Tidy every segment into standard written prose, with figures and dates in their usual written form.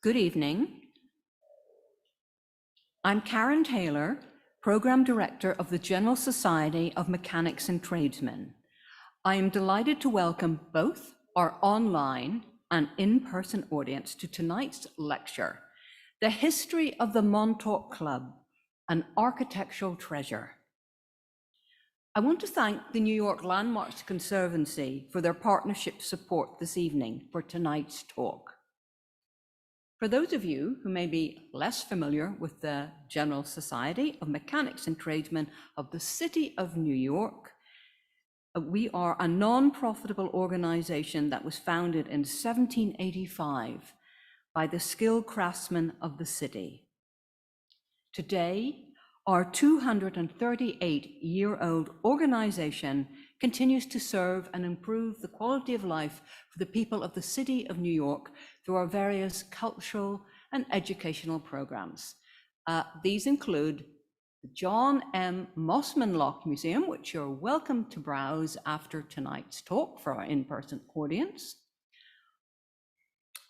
Good evening. I'm Karen Taylor, Program Director of the General Society of Mechanics and Tradesmen. I am delighted to welcome both our online and in-person audience to tonight's lecture, The History of the Montauk Club, an Architectural Treasure. I want to thank the New York Landmarks Conservancy for their partnership support this evening for tonight's talk. For those of you who may be less familiar with the General Society of Mechanics and Tradesmen of the City of New York, we are a non-profitable organization that was founded in 1785 by the skilled craftsmen of the city. Today, our 238-year-old organization continues to serve and improve the quality of life for the people of the City of New York through our various cultural and educational programs. These include the John M. Mossman Lock Museum, which you're welcome to browse after tonight's talk for our in-person audience.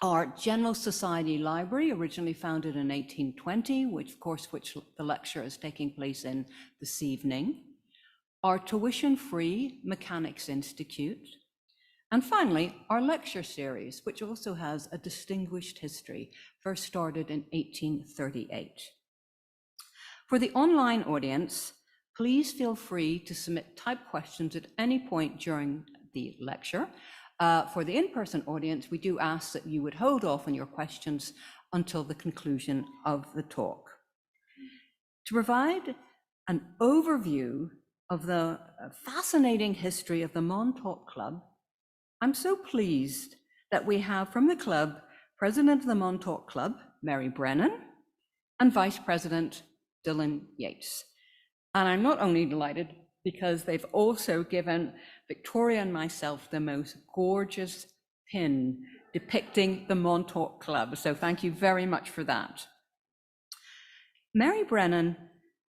Our General Society Library, originally founded in 1820, which the lecture is taking place in this evening. Our tuition-free Mechanics Institute. And finally, our lecture series, which also has a distinguished history, first started in 1838. For the online audience, please feel free to submit typed questions at any point during the lecture. For the in-person audience, we do ask that you would hold off on your questions until the conclusion of the talk. To provide an overview of the fascinating history of the Montauk Club, I'm so pleased that we have from the club, President of the Montauk Club, Mary Brennan, and Vice President Dylan Yeats. And I'm not only delighted because they've also given Victoria and myself the most gorgeous pin depicting the Montauk Club. So thank you very much for that. Mary Brennan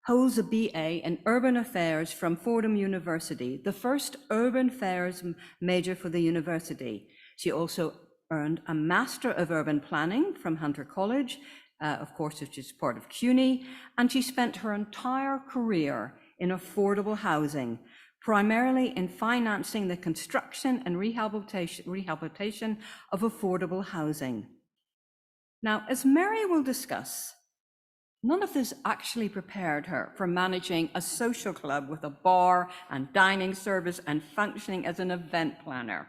holds a BA in Urban Affairs from Fordham University, the first urban affairs major for the university. She also earned a Master of Urban Planning from Hunter College, of course, which is part of CUNY, and she spent her entire career in affordable housing, primarily in financing the construction and rehabilitation of affordable housing. Now, as Mary will discuss, none of this actually prepared her for managing a social club with a bar and dining service and functioning as an event planner.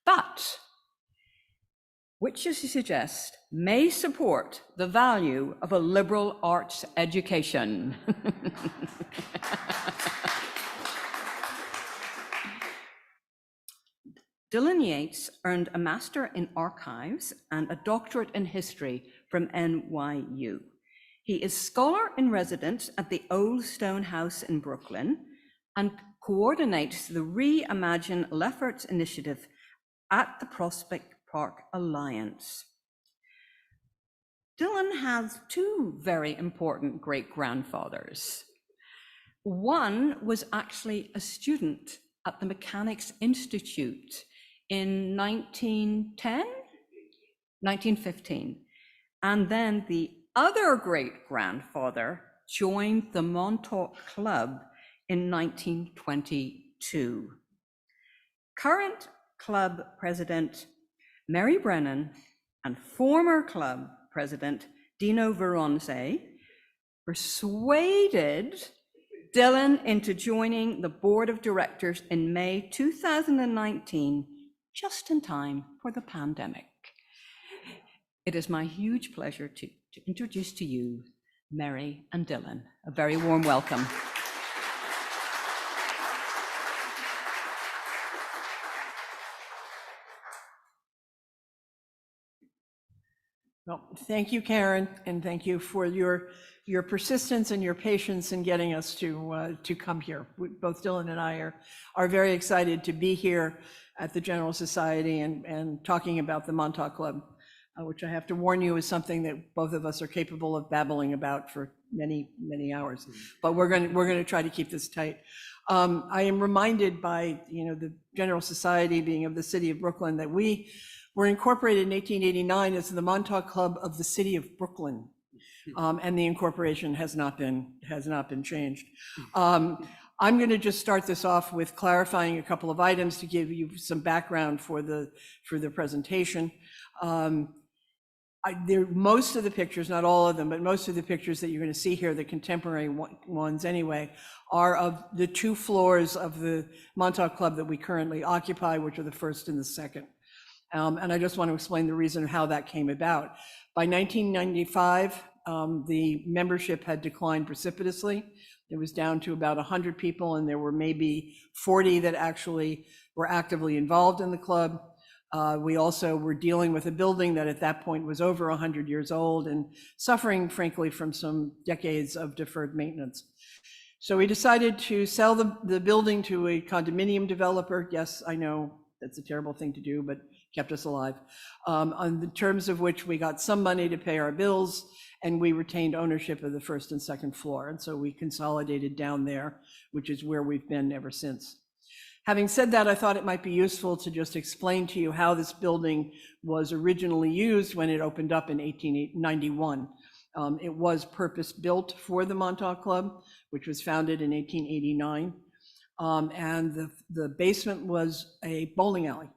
But, which she suggests may support the value of a liberal arts education. Dylan Yeats earned a Master in Archives and a Doctorate in History from NYU. He is Scholar in Residence at the Old Stone House in Brooklyn and coordinates the Reimagine Lefferts initiative at the Prospect Park Alliance. Dylan has two very important great-grandfathers. One was actually a student at the Mechanics Institute in 1915, and then the other great-grandfather joined the Montauk Club in 1922. Current club president Mary Brennan and former club president Dino Veronese persuaded Dylan into joining the board of directors in May 2019, just in time for the pandemic. It is my huge pleasure to introduce to you Mary and Dylan. A very warm welcome. Well, thank you, Karen, and thank you for your persistence and your patience in getting us to come here. Both Dylan and I are very excited to be here at the General Society and talking about the Montauk Club, which I have to warn you is something that both of us are capable of babbling about for many, many hours. But we're going to try to keep this tight. I am reminded by the General Society being of the city of Brooklyn that we were incorporated in 1889 as the Montauk Club of the City of Brooklyn. And the incorporation has not been changed. I'm going to just start this off with clarifying a couple of items to give you some background for the presentation. Most of the pictures, not all of them, but most of the pictures that you're going to see here, the contemporary ones anyway, are of the 2 floors of the Montauk Club that we currently occupy, which are the first and the second. And I just want to explain the reason how that came about. By 1995, the membership had declined precipitously. It was down to about 100 people, and there were maybe 40 that actually were actively involved in the club. We also were dealing with a building that at that point was over 100 years old and suffering, frankly, from some decades of deferred maintenance. So we decided to sell the building to a condominium developer. Yes, I know that's a terrible thing to do, but kept us alive. On the terms of which we got some money to pay our bills, and we retained ownership of the first and second floor. And so we consolidated down there, which is where we've been ever since. Having said that, I thought it might be useful to just explain to you how this building was originally used when it opened up in 1891. It was purpose-built for the Montauk Club, which was founded in 1889. And the basement was a bowling alley.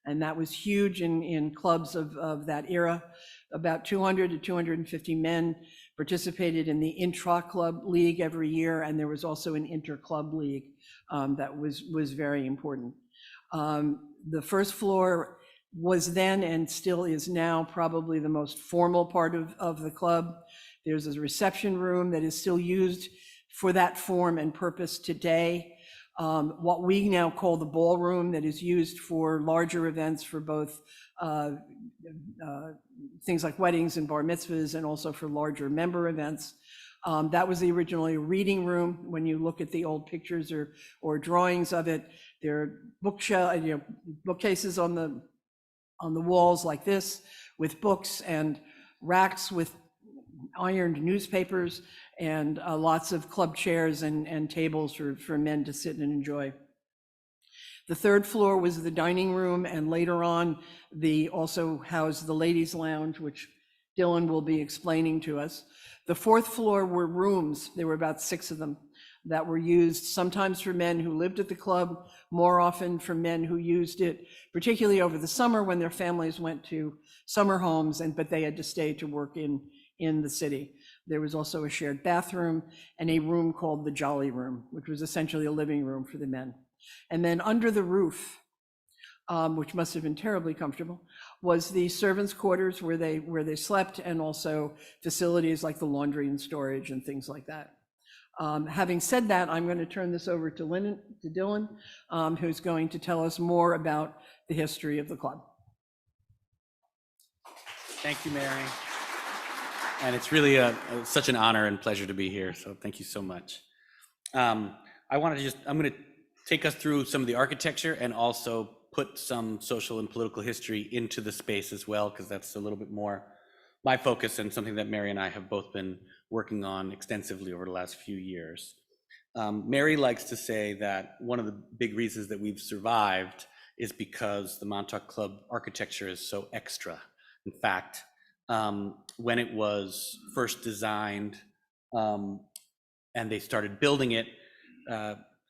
And that was huge in clubs of that era. About 200 to 250 men participated in the intra-club league every year, and there was also an inter-club league that was very important. The first floor was then and still is now probably the most formal part of the club. There's a reception room that is still used for that form and purpose today. What we now call the ballroom, that is used for larger events for both things like weddings and bar mitzvahs, and also for larger member events. That was originally a reading room. When you look at the old pictures or drawings of it, there are bookcases on the walls like this with books, and racks with ironed newspapers, and lots of club chairs and tables for men to sit and enjoy. The third floor was the dining room, and later on, also housed the ladies' lounge, which Dylan will be explaining to us. The fourth floor were rooms. There were about 6 of them that were used sometimes for men who lived at the club, more often for men who used it, particularly over the summer when their families went to summer homes, but they had to stay to work in the city. There was also a shared bathroom and a room called the Jolly Room, which was essentially a living room for the men. And then under the roof, which must have been terribly comfortable, was the servants' quarters where they slept, and also facilities like the laundry and storage and things like that. Having said that, I'm going to turn this over to Dylan, who's going to tell us more about the history of the club. Thank you, Mary. And it's really such an honor and pleasure to be here, so thank you so much. I'm going to take us through some of the architecture and also put some social and political history into the space as well, because that's a little bit more my focus and something that Mary and I have both been working on extensively over the last few years. Mary likes to say that one of the big reasons that we've survived is because the Montauk Club architecture is so extra. In fact, when it was first designed and they started building it,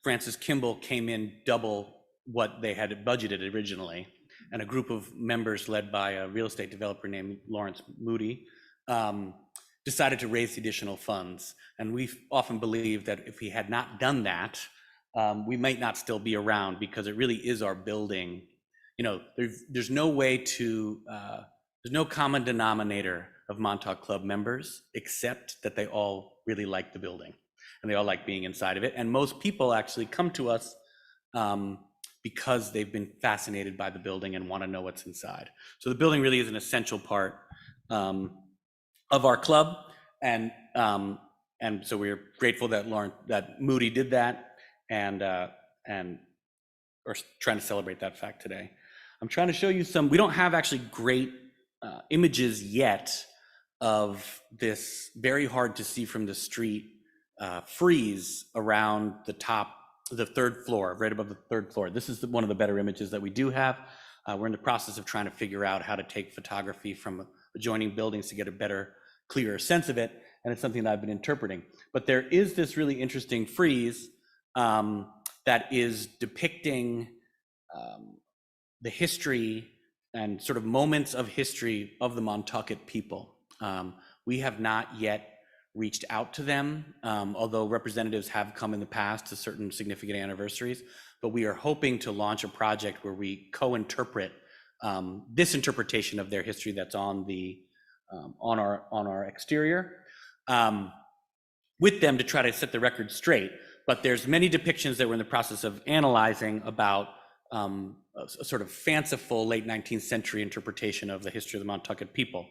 Francis Kimball came in double what they had budgeted originally, and a group of members led by a real estate developer named Lawrence Moody decided to raise additional funds. And we often believe that if we had not done that, we might not still be around, because it really is our building. You know, there's no way to, there's no common denominator of Montauk Club members except that they all really like the building and they all like being inside of it. And most people actually come to us because they've been fascinated by the building and want to know what's inside. So the building really is an essential part of our club, and so we're grateful that Moody did that, and we're trying to celebrate that fact today. I'm trying to show you some. We don't have actually great images yet of this very hard to see from the street frieze around the top, the third floor, right above the third floor. This is one of the better images that we do have. We're in the process of trying to figure out how to take photography from adjoining buildings to get a better, clearer sense of it, and it's something that I've been interpreting. But there is this really interesting frieze that is depicting the history and sort of moments of history of the Montauk people. We have not yet reached out to them, although representatives have come in the past to certain significant anniversaries, but we are hoping to launch a project where we co-interpret this interpretation of their history that's on the on our exterior with them to try to set the record straight. But there's many depictions that we're in the process of analyzing about a sort of fanciful late 19th century interpretation of the history of the Montauk people.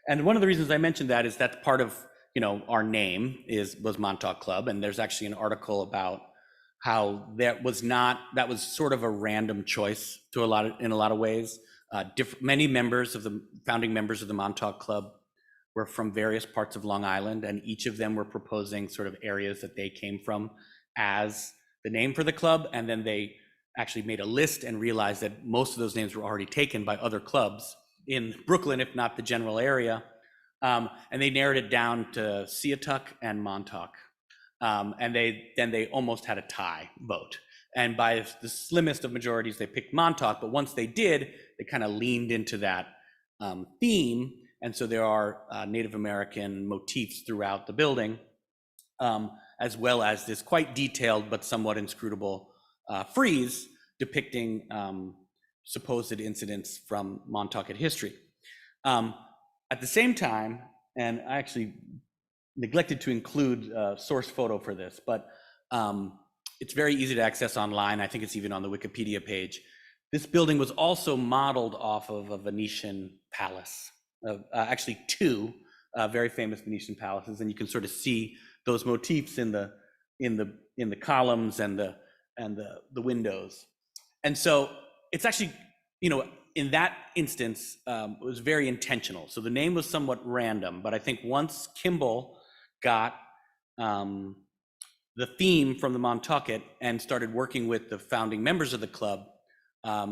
And one of the reasons I mentioned that is that's part of, you know, our name was Montauk Club, and there's actually an article about how that was sort of a random choice in a lot of ways. Many members of the founding members of the Montauk Club were from various parts of Long Island, and each of them were proposing sort of areas that they came from as the name for the club, and then they actually made a list and realized that most of those names were already taken by other clubs in Brooklyn, if not the general area. And they narrowed it down to Seatuck and Montauk. And they almost had a tie vote. And by the slimmest of majorities, they picked Montauk, but once they did, they kind of leaned into that theme. And so there are Native American motifs throughout the building, as well as this quite detailed but somewhat inscrutable frieze depicting supposed incidents from Montauk history. At the same time, and I actually neglected to include a source photo for this, but it's very easy to access online. I think it's even on the Wikipedia page. This building was also modeled off of a Venetian palace, actually two very famous Venetian palaces, and you can sort of see those motifs in the columns and the windows. And so it's actually, you know, in that instance, it was very intentional. So the name was somewhat random, but I think once Kimball got the theme from the Montauk and started working with the founding members of the club,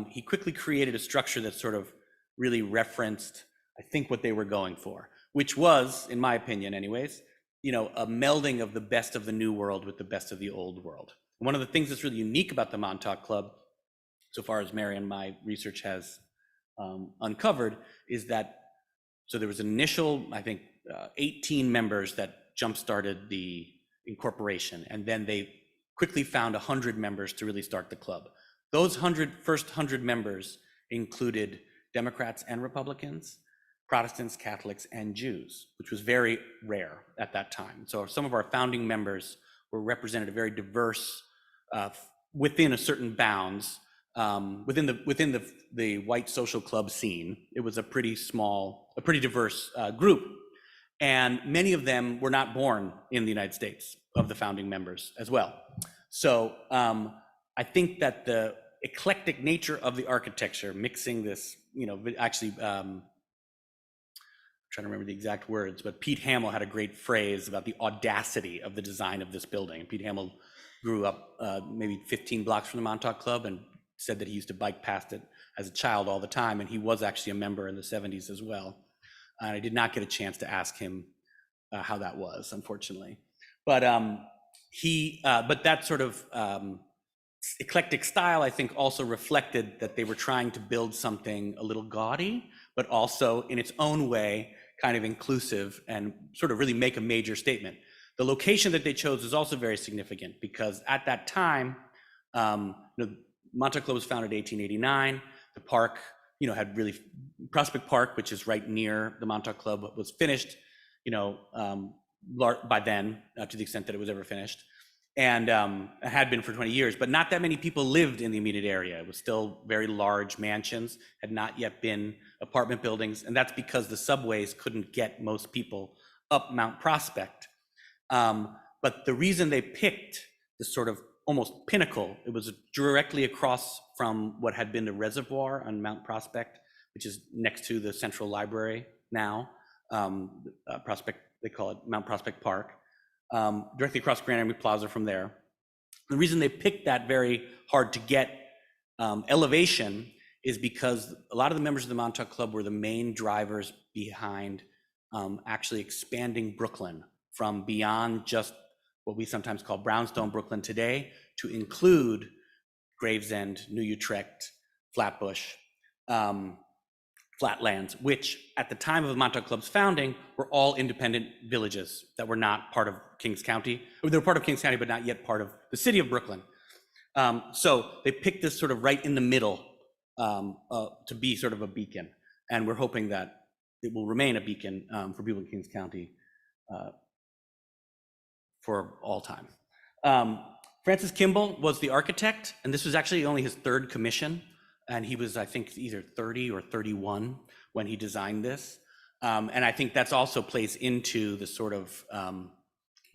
he quickly created a structure that sort of really referenced, I think, what they were going for, which was, in my opinion anyways, you know, a melding of the best of the new world with the best of the old world. One of the things that's really unique about the Montauk Club, so far as Mary and my research has uncovered, is that, so there was an initial, I think, 18 members that jump-started the incorporation, and then they quickly found 100 members to really start the club. Those first 100 members included Democrats and Republicans, Protestants, Catholics, and Jews, which was very rare at that time. So some of our founding members were represented a very diverse, within a certain bounds, within the white social club scene. It was a pretty diverse group. And many of them were not born in the United States, of the founding members as well. So I think that the eclectic nature of the architecture, mixing this, you know, actually, I'm trying to remember the exact words, but Pete Hamill had a great phrase about the audacity of the design of this building. And Pete Hamill grew up maybe 15 blocks from the Montauk Club and said that he used to bike past it as a child all the time. And he was actually a member in the 70s as well. And I did not get a chance to ask him how that was, unfortunately. But but that sort of eclectic style, I think, also reflected that they were trying to build something a little gaudy, but also in its own way, kind of inclusive and sort of really make a major statement. The location that they chose is also very significant because at that time, Montauk Club was founded in 1889. The park, you know, had really, Prospect Park, which is right near the Montauk Club, was finished, you know, by then, to the extent that it was ever finished, and it had been for 20 years, but not that many people lived in the immediate area. It was still very large mansions, had not yet been apartment buildings, and that's because the subways couldn't get most people up Mount Prospect. But the reason they picked this sort of almost pinnacle, it was directly across from what had been the reservoir on Mount Prospect, which is next to the Central Library now, Prospect, they call it Mount Prospect Park, directly across Grand Army Plaza from there. The reason they picked that very hard to get elevation is because a lot of the members of the Montauk Club were the main drivers behind actually expanding Brooklyn from beyond just what we sometimes call brownstone Brooklyn today to include Gravesend, New Utrecht, Flatbush, Flatlands, which at the time of the Montauk Club's founding were all independent villages that were not part of Kings County. They were part of Kings County, but not yet part of the city of Brooklyn. So they picked this sort of right in the middle to be sort of a beacon. And we're hoping that it will remain a beacon for people in Kings County for all time. Francis Kimball was the architect, and this was actually only his third commission. And he was, I think, either 30 or 31 when he designed this. And I think that's also plays into the sort of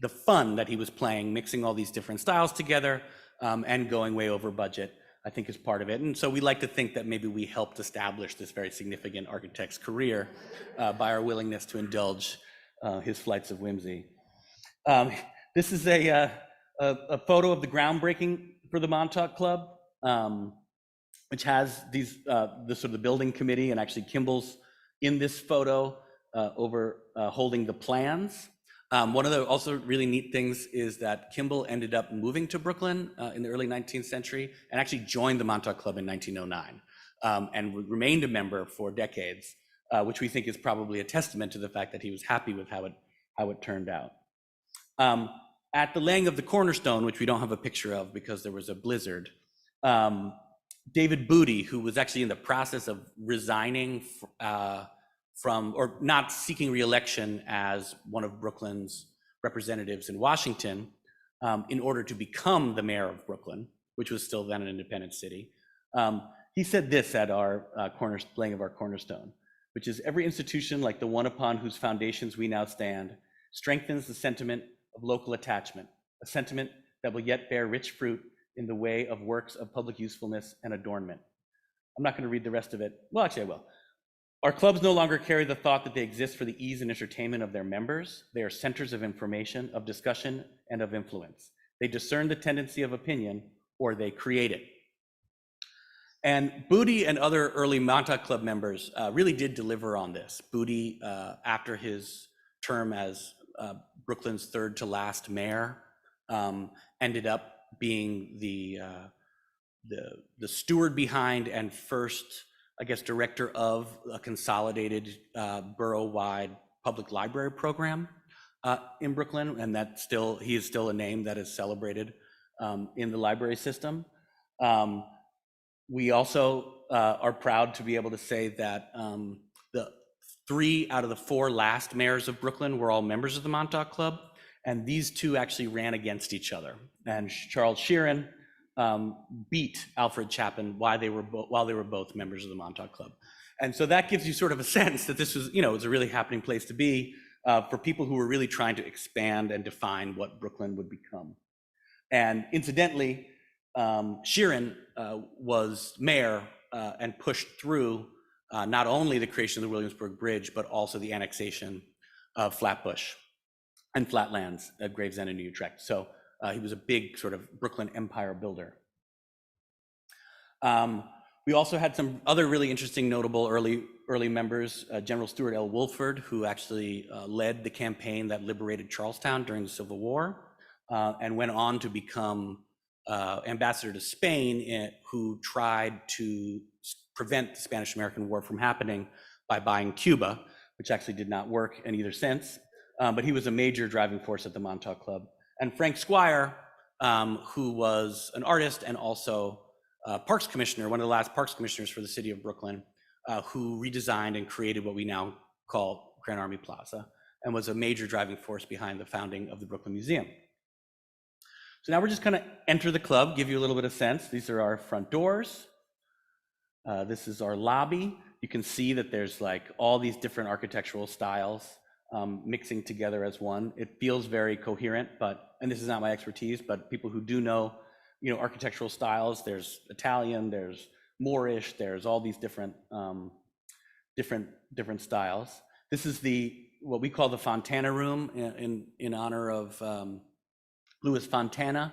the fun that he was playing, mixing all these different styles together and going way over budget, I think is part of it. And so we like to think that maybe we helped establish this very significant architect's career by our willingness to indulge his flights of whimsy. This is a photo of the groundbreaking for the Montauk Club, which has these the sort of the building committee, and actually Kimball's in this photo holding the plans. One of the also really neat things is that Kimball ended up moving to Brooklyn in the early 19th century and actually joined the Montauk Club in 1909 and remained a member for decades, which we think is probably a testament to the fact that he was happy with how it turned out. At the laying of the cornerstone, which we don't have a picture of because there was a blizzard, David Booty, who was actually in the process of resigning from, or not seeking re-election as one of Brooklyn's representatives in Washington, in order to become the mayor of Brooklyn, which was still then an independent city. He said this at our laying of our cornerstone, which is, every institution like the one upon whose foundations we now stand strengthens the sentiment of local attachment, a sentiment that will yet bear rich fruit in the way of works of public usefulness and adornment. I'm not going to read the rest of it. Well, actually I will. Our clubs no longer carry the thought that they exist for the ease and entertainment of their members. They are centers of information, of discussion, and of influence. They discern the tendency of opinion, or they create it. And Booty and other early Montauk Club members really did deliver on this. Booty, after his term as Brooklyn's third to last mayor, ended up being the steward behind and first, I guess, director of a consolidated borough-wide public library program in Brooklyn, and he is still a name that is celebrated in the library system. We also are proud to be able to say that the 3 out of the 4 last mayors of Brooklyn were all members of the Montauk Club, and these two actually ran against each other. And Charles Sheeran beat Alfred Chapin while they were both members of the Montauk Club. And so that gives you sort of a sense that this was, it was a really happening place to be for people who were really trying to expand and define what Brooklyn would become. And incidentally, Sheeran was mayor and pushed through not only the creation of the Williamsburg Bridge, but also the annexation of Flatbush and Flatlands at Gravesend and New Utrecht. So he was a big sort of Brooklyn empire builder. We also had some other really interesting, notable early members. General Stewart L. Wolford, who actually led the campaign that liberated Charlestown during the Civil War, and went on to become ambassador to Spain, who tried to prevent the Spanish-American War from happening by buying Cuba, which actually did not work in either sense. But he was a major driving force at the Montauk Club. And Frank Squire, who was an artist and also Parks Commissioner, one of the last Parks Commissioners for the city of Brooklyn, who redesigned and created what we now call Grand Army Plaza, and was a major driving force behind the founding of the Brooklyn Museum. So now we're just gonna enter the club, give you a little bit of sense. These are our front doors. This is our lobby. You can see that there's like all these different architectural styles mixing together as one. It feels very coherent, and this is not my expertise, but people who do know, architectural styles, there's Italian, there's Moorish, there's all these different styles. This is what we call the Fontana Room in honor of Louis Fontana,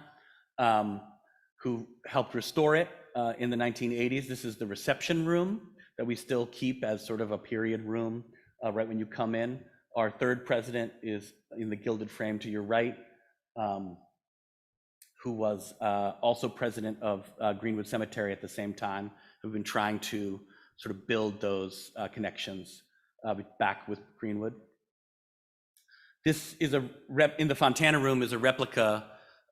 who helped restore it in the 1980s. This is the reception room that we still keep as sort of a period room right when you come in. Our third president is in the gilded frame to your right, who was also president of Greenwood Cemetery at the same time, who've been trying to sort of build those connections back with Greenwood. This is in the Fontana room is a replica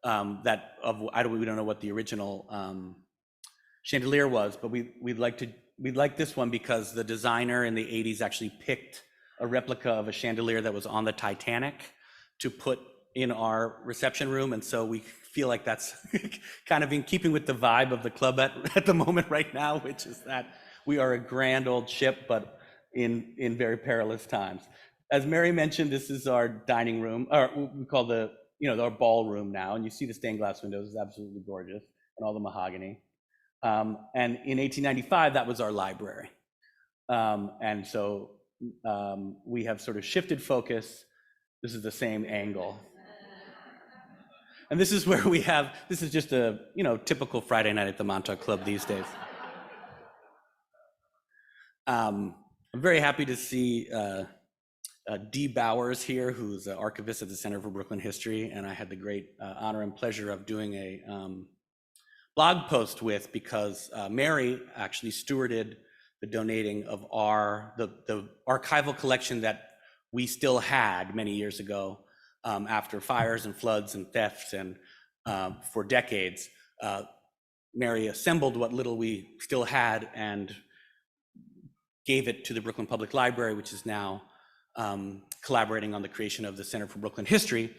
we don't know what the original chandelier was, but we'd like this one because the designer in the 80s actually picked a replica of a chandelier that was on the Titanic to put in our reception room, and so we feel like that's kind of in keeping with the vibe of the club at the moment right now, which is that we are a grand old ship, but in very perilous times. As Mary mentioned, this is our dining room, or we call our ballroom now, and you see the stained glass windows, it's absolutely gorgeous, and all the mahogany. And in 1895, that was our library. And so we have sort of shifted focus. This is the same angle. And this is where this is just a, typical Friday night at the Montauk Club these days. I'm very happy to see Dee Bowers here, who's an archivist at the Center for Brooklyn History, and I had the great honor and pleasure of doing a blog post with, because Mary actually stewarded the donating of the archival collection that we still had many years ago after fires and floods and thefts, and for decades. Mary assembled what little we still had and gave it to the Brooklyn Public Library, which is now collaborating on the creation of the Center for Brooklyn History.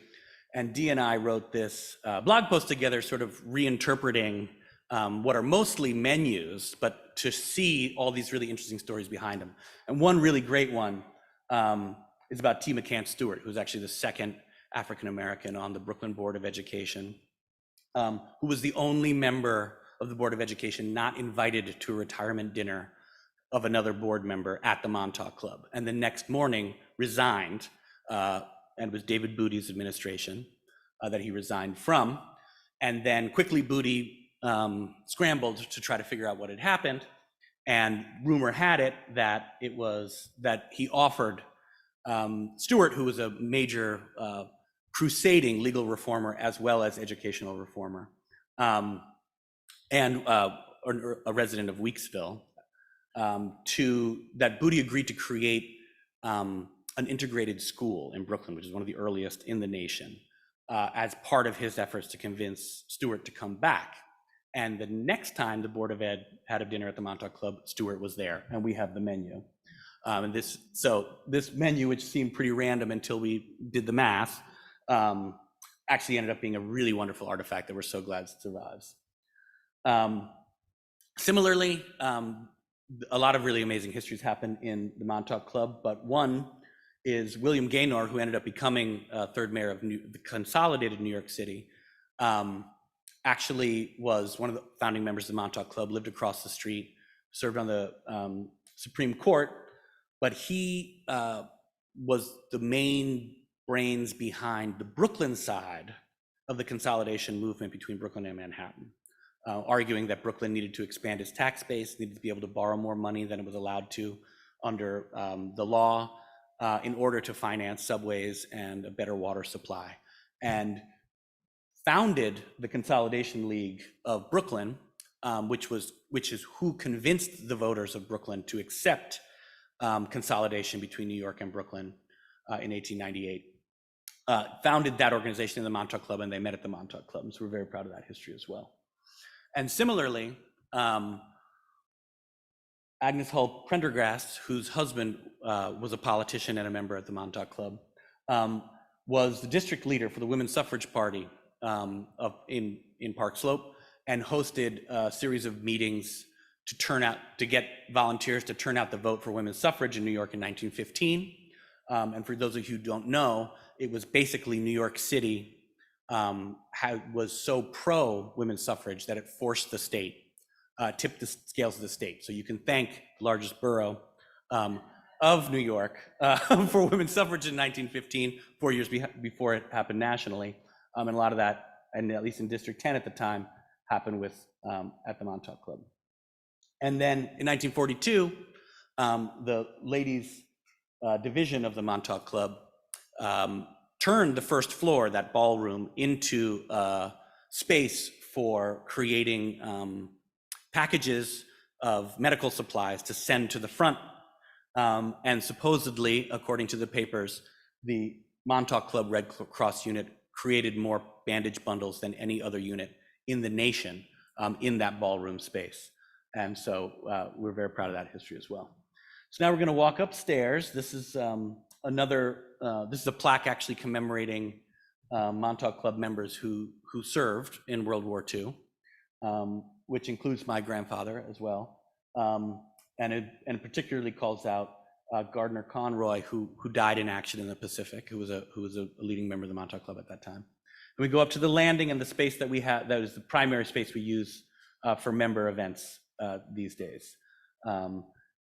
And Dee and I wrote this blog post together, sort of reinterpreting what are mostly menus, but to see all these really interesting stories behind them. And one really great one is about T. McCann Stewart, who's actually the second African-American on the Brooklyn Board of Education, who was the only member of the Board of Education not invited to a retirement dinner of another board member at the Montauk Club, and the next morning resigned, and it was David Booty's administration that he resigned from. And then quickly Booty scrambled to try to figure out what had happened, and rumor had it that he offered Stewart, who was a major crusading legal reformer as well as educational reformer, and a resident of Weeksville, that Booty agreed to create an integrated school in Brooklyn, which is one of the earliest in the nation, as part of his efforts to convince Stewart to come back. And the next time the Board of Ed had a dinner at the Montauk Club, Stewart was there, and we have the menu. And this menu, which seemed pretty random until we did the math, actually ended up being a really wonderful artifact that we're so glad survives. Similarly, a lot of really amazing histories happen in the Montauk Club, but one is William Gaynor, who ended up becoming third mayor of the consolidated New York City. Actually was one of the founding members of the Montauk Club, lived across the street, served on the Supreme Court, but he was the main brains behind the Brooklyn side of the consolidation movement between Brooklyn and Manhattan, arguing that Brooklyn needed to expand its tax base, needed to be able to borrow more money than it was allowed to under the law in order to finance subways and a better water supply, and founded the Consolidation League of Brooklyn, which is who convinced the voters of Brooklyn to accept consolidation between New York and Brooklyn in 1898. Founded that organization in the Montauk Club, and they met at the Montauk Club, and so we're very proud of that history as well. And similarly, Agnes Hull Prendergast, whose husband was a politician and a member at the Montauk Club, was the district leader for the Women's Suffrage Party in Park Slope, and hosted a series of meetings to get volunteers to turn out the vote for women's suffrage in New York in 1915. And for those of you who don't know, it was basically New York City was so pro women's suffrage that it forced the state, tipped the scales of the state. So you can thank the largest borough of New York for women's suffrage in 1915, 4 years before it happened nationally. And a lot of that, and at least in District 10 at the time, happen with at the Montauk Club. And then in 1942, the ladies' division of the Montauk Club turned the first floor, that ballroom, into space for creating packages of medical supplies to send to the front. And supposedly, according to the papers, the Montauk Club Red Cross unit created more bandage bundles than any other unit in the nation in that ballroom space. And so we're very proud of that history as well. So now we're going to walk upstairs. This is this is a plaque actually commemorating Montauk Club members who served in World War II, which includes my grandfather as well. And it particularly calls out Gardner Conroy, who died in action in the Pacific, who was a leading member of the Montauk Club at that time. And we go up to the landing, and the space that we have, that is the primary space we use for member events these days.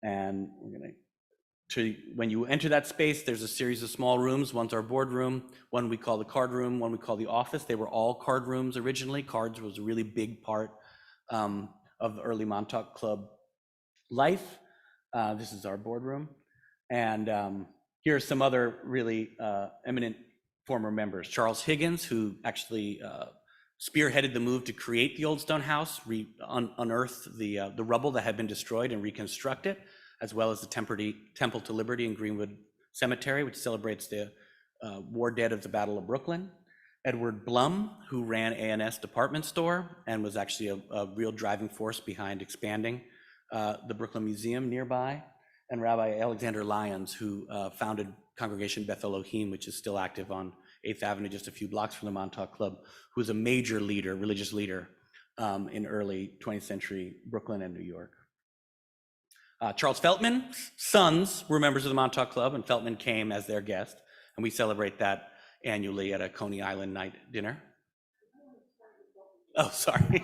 And we're going when you enter that space, there's a series of small rooms. One's our boardroom, one we call the card room, one we call the office. They were all card rooms originally. Cards was a really big part of the early Montauk Club life. This is our boardroom. And here are some other really eminent former members. Charles Higgins, who actually spearheaded the move to create the Old Stone House, unearth the rubble that had been destroyed and reconstruct it, as well as the Temple to Liberty in Greenwood Cemetery, which celebrates the war dead of the Battle of Brooklyn. Edward Blum, who ran A&S Department Store and was actually a real driving force behind expanding the Brooklyn Museum nearby. And Rabbi Alexander Lyons, who founded Congregation Beth Elohim, which is still active on 8th Avenue, just a few blocks from the Montauk Club, who was a major leader, religious leader in early 20th century Brooklyn and New York. Charles Feltman's sons were members of the Montauk Club, and Feltman came as their guest, and we celebrate that annually at a Coney Island night dinner. Oh, sorry.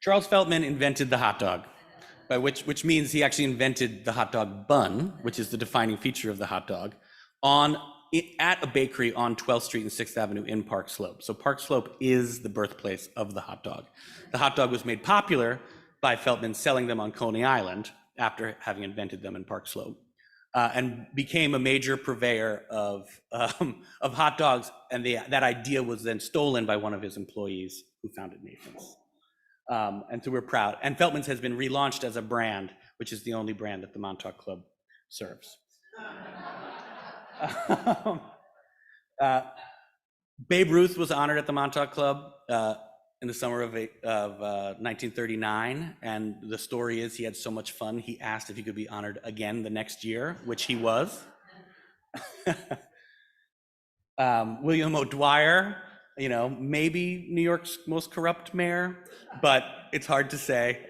Charles Feltman invented the hot dog, by which means he actually invented the hot dog bun, which is the defining feature of the hot dog, at a bakery on 12th Street and 6th Avenue in Park Slope. So Park Slope is the birthplace of the hot dog. The hot dog was made popular by Feltman selling them on Coney Island after having invented them in Park Slope, and became a major purveyor of hot dogs. And that idea was then stolen by one of his employees who founded Nathan's. And so we're proud. And Feltman's has been relaunched as a brand, which is the only brand that the Montauk Club serves. Babe Ruth was honored at the Montauk Club in the summer of 1939, and the story is he had so much fun he asked if he could be honored again the next year, which he was. William O'Dwyer, maybe New York's most corrupt mayor, but it's hard to say,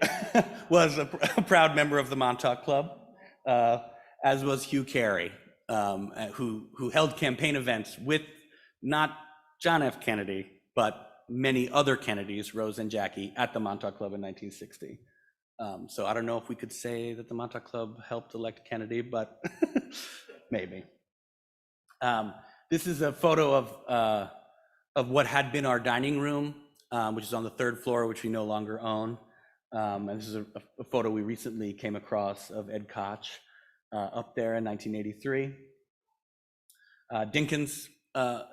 was a proud member of the Montauk Club, as was Hugh Carey, who held campaign events with not John F. Kennedy, but many other Kennedys, Rose and Jackie, at the Montauk Club in 1960. So I don't know if we could say that the Montauk Club helped elect Kennedy, but maybe. This is a photo of what had been our dining room, which is on the 3rd floor, which we no longer own. And this is a photo we recently came across of Ed Koch up there in 1983. Dinkins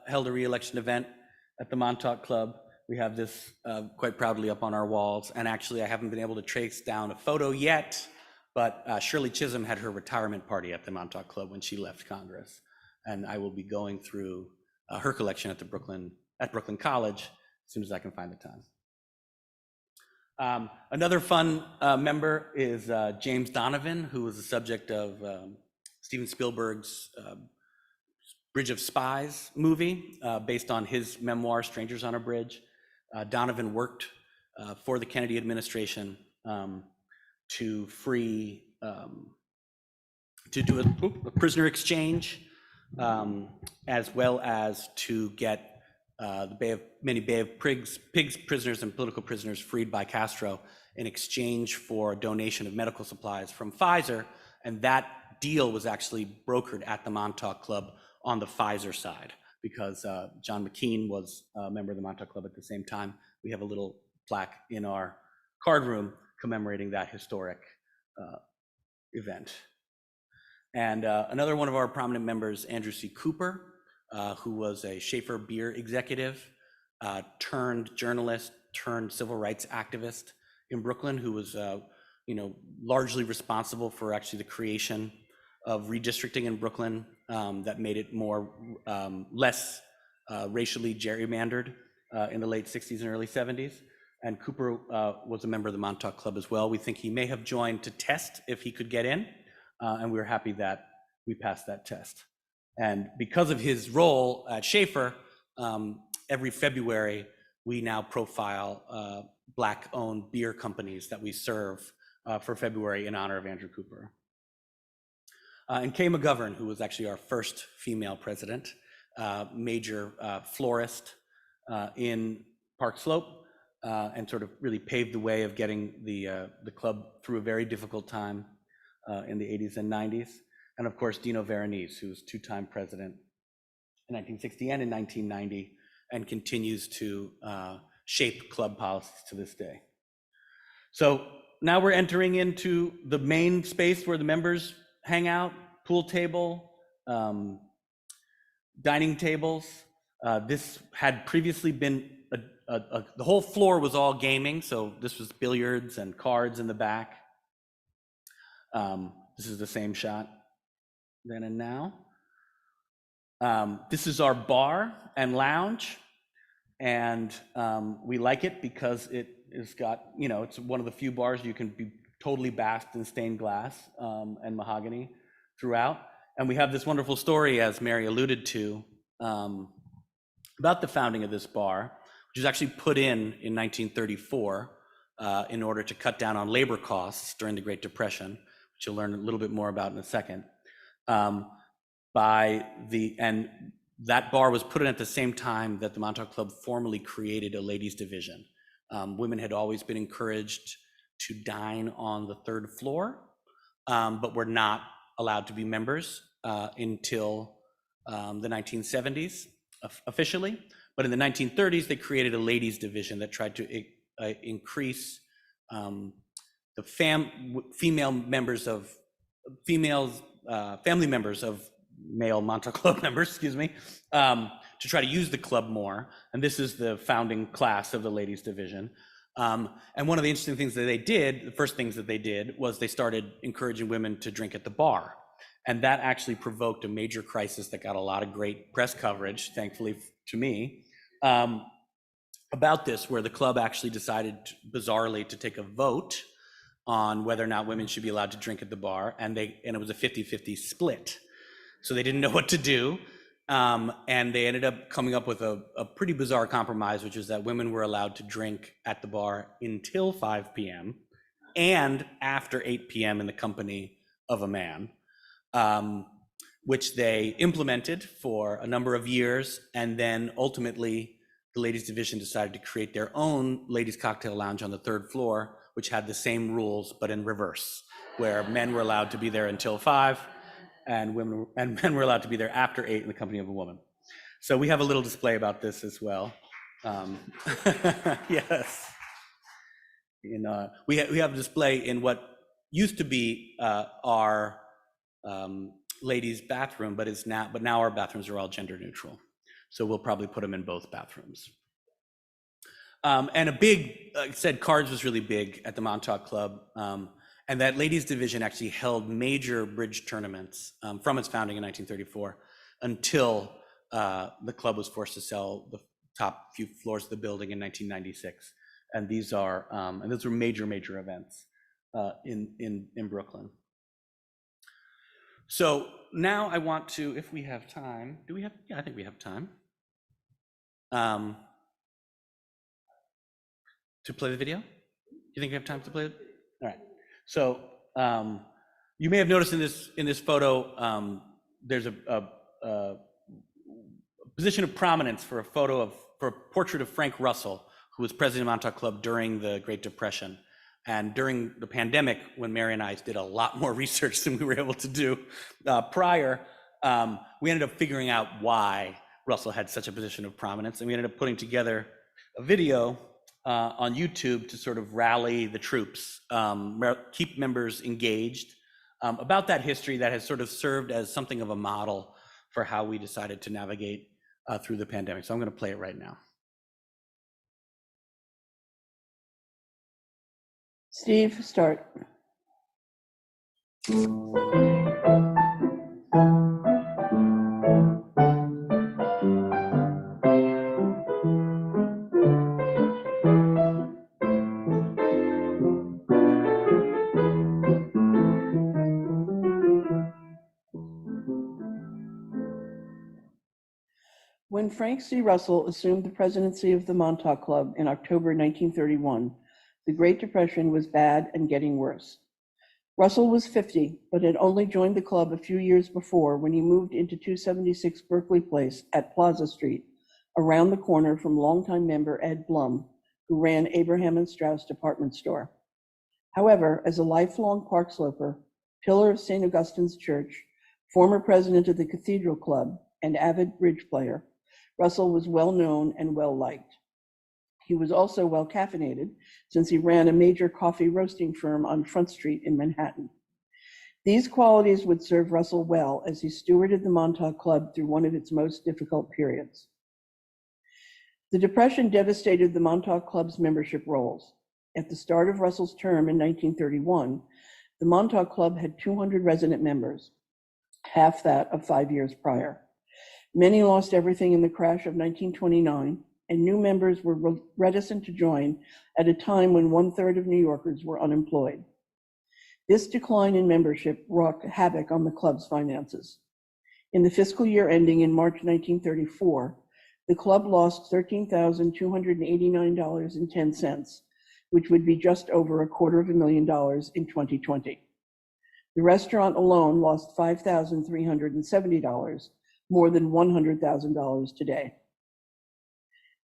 held a re-election event at the Montauk Club. We have this quite proudly up on our walls. And actually, I haven't been able to trace down a photo yet, but Shirley Chisholm had her retirement party at the Montauk Club when she left Congress. And I will be going through her collection at Brooklyn College as soon as I can find the time. Another fun member is James Donovan, who was the subject of Steven Spielberg's Bridge of Spies movie, based on his memoir, Strangers on a Bridge. Donovan worked for the Kennedy administration to free, to do a prisoner exchange, as well as to get many Bay of Pigs prisoners and political prisoners freed by Castro in exchange for a donation of medical supplies from Pfizer. And that deal was actually brokered at the Montauk Club on the Pfizer side. because John McKean was a member of the Montauk Club at the same time. We have a little plaque in our card room commemorating that historic event. And another one of our prominent members, Andrew C. Cooper, who was a Schaefer beer executive, turned journalist, turned civil rights activist in Brooklyn, who was largely responsible for actually the creation of redistricting in Brooklyn that made it less racially gerrymandered in the late 60s and early 70s. And Cooper was a member of the Montauk Club as well. We think he may have joined to test if he could get in, and we were happy that we passed that test. And because of his role at Schaefer, every February, we now profile Black-owned beer companies that we serve for February in honor of Andrew Cooper. And Kay McGovern, who was actually our first female president, major florist in Park Slope, and sort of really paved the way of getting the club through a very difficult time in the 80s and 90s. And of course, Dino Veronese, who was two-time president in 1960 and in 1990, and continues to shape club policies to this day. So now we're entering into the main space where the members hang out, pool table, dining tables. This had previously been, the whole floor was all gaming, so this was billiards and cards in the back. This is the same shot then and now. This is our bar and lounge, and we like it because it has got, it's one of the few bars you can be totally basked in stained glass and mahogany throughout. And we have this wonderful story, as Mary alluded to, about the founding of this bar, which was actually put in 1934 in order to cut down on labor costs during the Great Depression, which you'll learn a little bit more about in a second. And that bar was put in at the same time that the Montauk Club formally created a ladies' division. Women had always been encouraged to dine on the third floor, but were not allowed to be members until the 1970s officially. But in the 1930s, they created a ladies' division that tried to increase the family members of male Montauk Club members, to try to use the club more. And this is the founding class of the ladies' division. And one of the interesting things that they did, the first things that they did, was they started encouraging women to drink at the bar. And that actually provoked a major crisis that got a lot of great press coverage, thankfully to me, about this, where the club actually decided, bizarrely, to take a vote on whether or not women should be allowed to drink at the bar, and it was a 50-50 split. So they didn't know what to do, and they ended up coming up with a pretty bizarre compromise, which is that women were allowed to drink at the bar until 5 p.m. and after 8 p.m. in the company of a man, which they implemented for a number of years, and then ultimately the ladies' division decided to create their own ladies' cocktail lounge on the third floor, which had the same rules but in reverse, where men were allowed to be there until 5 and men were allowed to be there after 8 in the company of a woman. So we have a little display about this as well. Yes. We have a display in what used to be our ladies' bathroom, but now our bathrooms are all gender neutral. So we'll probably put them in both bathrooms. And like I said, cards was really big at the Montauk Club. And that ladies' division actually held major bridge tournaments from its founding in 1934 until the club was forced to sell the top few floors of the building in 1996. And those were major events in Brooklyn. So now I want to, if we have time, I think we have time. To play the video? Do you think we have time to play it? All right. So you may have noticed in this photo, there's a position of prominence for a portrait of Frank Russell, who was president of Montauk Club during the Great Depression. And during the pandemic, when Mary and I did a lot more research than we were able to do prior, we ended up figuring out why Russell had such a position of prominence. And we ended up putting together a video on YouTube to sort of rally the troops, keep members engaged about that history that has sort of served as something of a model for how we decided to navigate through the pandemic. So I'm going to play it right now. Steve, start. When Frank C. Russell assumed the presidency of the Montauk Club in October 1931, the Great Depression was bad and getting worse. Russell was 50, but had only joined the club a few years before when he moved into 276 Berkeley Place at Plaza Street, around the corner from longtime member Ed Blum, who ran Abraham and Straus department store. However, as a lifelong park sloper, pillar of St. Augustine's Church, former president of the Cathedral Club, and avid bridge player, Russell was well known and well liked. He was also well caffeinated, since he ran a major coffee roasting firm on Front Street in Manhattan. These qualities would serve Russell well as he stewarded the Montauk Club through one of its most difficult periods. The Depression devastated the Montauk Club's membership rolls. At the start of Russell's term in 1931, the Montauk Club had 200 resident members, half that of 5 years prior. Many lost everything in the crash of 1929, and new members were reticent to join at a time when 1/3 of New Yorkers were unemployed. This decline in membership wrought havoc on the club's finances. In the fiscal year ending in March 1934, the club lost $13,289.10, which would be just over $250,000 in 2020. The restaurant alone lost $5,370, more than $100,000 today.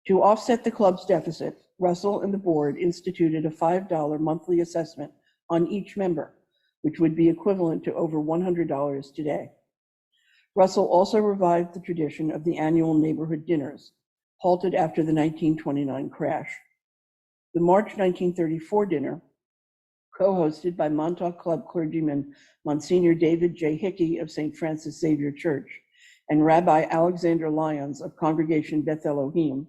To offset the club's deficit, Russell and the board instituted a $5 monthly assessment on each member, which would be equivalent to over $100 today. Russell also revived the tradition of the annual neighborhood dinners, halted after the 1929 crash. The March 1934 dinner, co-hosted by Montauk Club clergyman Monsignor David J. Hickey of St. Francis Xavier Church and Rabbi Alexander Lyons of Congregation Beth Elohim,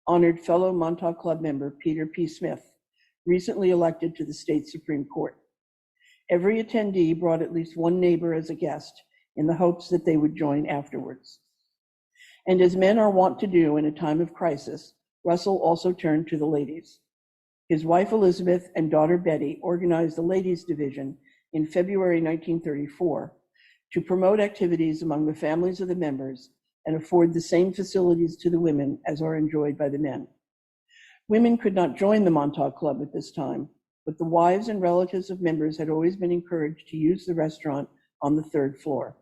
honored fellow Montauk Club member Peter P. Smith, recently elected to the state Supreme Court. Every attendee brought at least one neighbor as a guest in the hopes that they would join afterwards. And as men are wont to do in a time of crisis, Russell also turned to the ladies. His wife Elizabeth and daughter Betty organized the ladies' division in February 1934 to promote activities among the families of the members and afford the same facilities to the women as are enjoyed by the men. Women could not join the Montauk Club at this time, but the wives and relatives of members had always been encouraged to use the restaurant on the 3rd floor.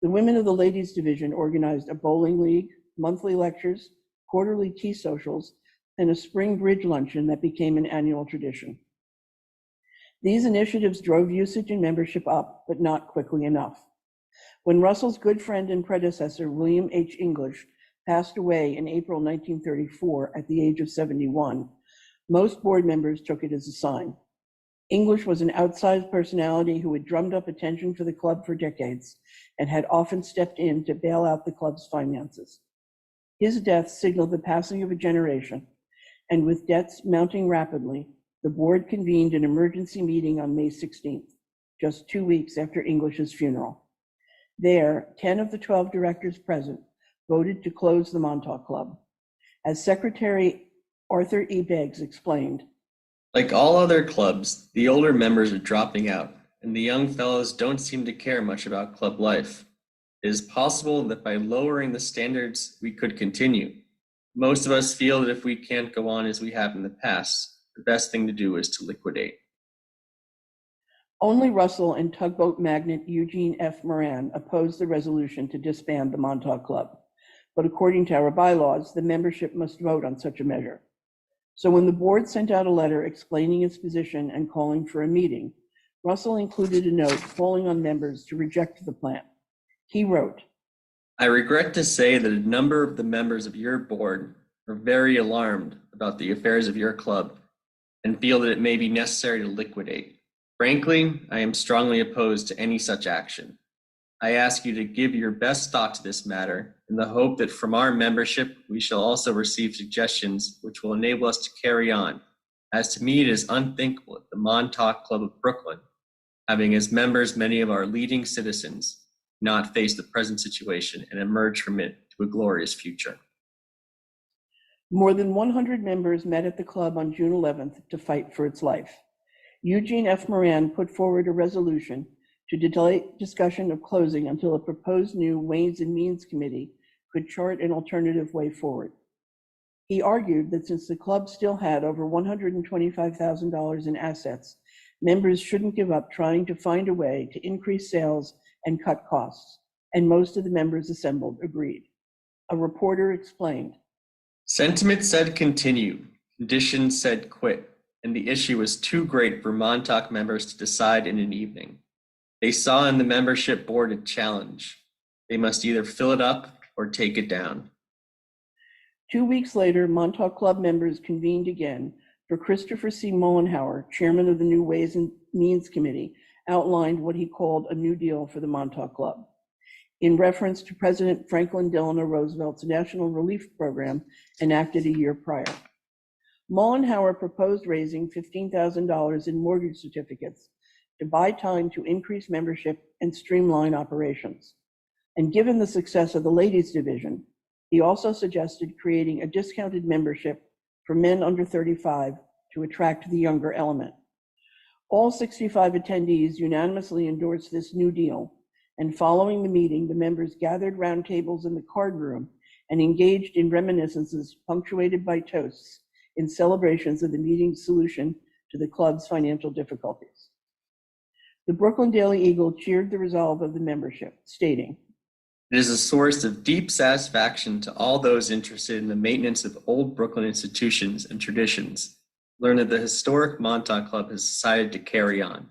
The women of the ladies' division organized a bowling league, monthly lectures, quarterly tea socials, and a spring bridge luncheon that became an annual tradition. These initiatives drove usage and membership up, but not quickly enough. When Russell's good friend and predecessor, William H. English, passed away in April 1934 at the age of 71, most board members took it as a sign. English was an outsized personality who had drummed up attention for the club for decades and had often stepped in to bail out the club's finances. His death signaled the passing of a generation, and with debts mounting rapidly, the board convened an emergency meeting on May 16th, just 2 weeks after English's funeral. There, 10 of the 12 directors present voted to close the Montauk Club. As Secretary Arthur E. Beggs explained, "Like all other clubs, the older members are dropping out, and the young fellows don't seem to care much about club life. It is possible that by lowering the standards, we could continue. Most of us feel that if we can't go on as we have in the past, the best thing to do is to liquidate." Only Russell and tugboat magnate Eugene F. Moran opposed the resolution to disband the Montauk Club. But according to our bylaws, the membership must vote on such a measure. So when the board sent out a letter explaining its position and calling for a meeting, Russell included a note calling on members to reject the plan. He wrote, I regret to say that a number of the members of your board are very alarmed about the affairs of your club and feel that it may be necessary to liquidate. Frankly, I am strongly opposed to any such action. I ask you to give your best thought to this matter in the hope that from our membership, we shall also receive suggestions which will enable us to carry on. As to me, it is unthinkable that the Montauk Club of Brooklyn, having as members many of our leading citizens, not face the present situation and emerge from it to a glorious future. More than 100 members met at the club on June 11th to fight for its life. Eugene F. Moran put forward a resolution to delay discussion of closing until a proposed new Ways and Means Committee could chart an alternative way forward. He argued that since the club still had over $125,000 in assets, members shouldn't give up trying to find a way to increase sales and cut costs, and most of the members assembled agreed. A reporter explained, Sentiment said continue, conditions said quit, and the issue was too great for Montauk members to decide in an evening. They saw in the membership board a challenge. They must either fill it up or take it down. 2 weeks later, Montauk Club members convened again, for Christopher C. Mollenhauer, chairman of the new Ways and Means Committee, outlined what he called a new deal for the Montauk Club. In reference to President Franklin Delano Roosevelt's National Relief Program enacted a year prior. Mollenhauer proposed raising $15,000 in mortgage certificates to buy time to increase membership and streamline operations. And given the success of the ladies' division, he also suggested creating a discounted membership for men under 35 to attract the younger element. All 65 attendees unanimously endorsed this new deal, and following the meeting, the members gathered round tables in the card room and engaged in reminiscences punctuated by toasts in celebrations of the meeting's solution to the club's financial difficulties. The Brooklyn Daily Eagle cheered the resolve of the membership, stating, It is a source of deep satisfaction to all those interested in the maintenance of old Brooklyn institutions and traditions. Learn that the historic Montauk Club has decided to carry on.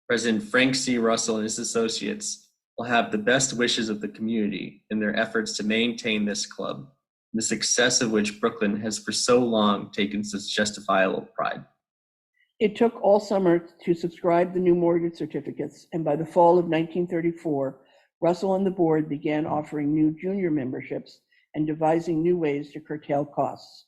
President Frank C. Russell and his associates will have the best wishes of the community in their efforts to maintain this club, the success of which Brooklyn has for so long taken such justifiable pride. It took all summer to subscribe the new mortgage certificates, and by the fall of 1934, Russell and the board began offering new junior memberships and devising new ways to curtail costs.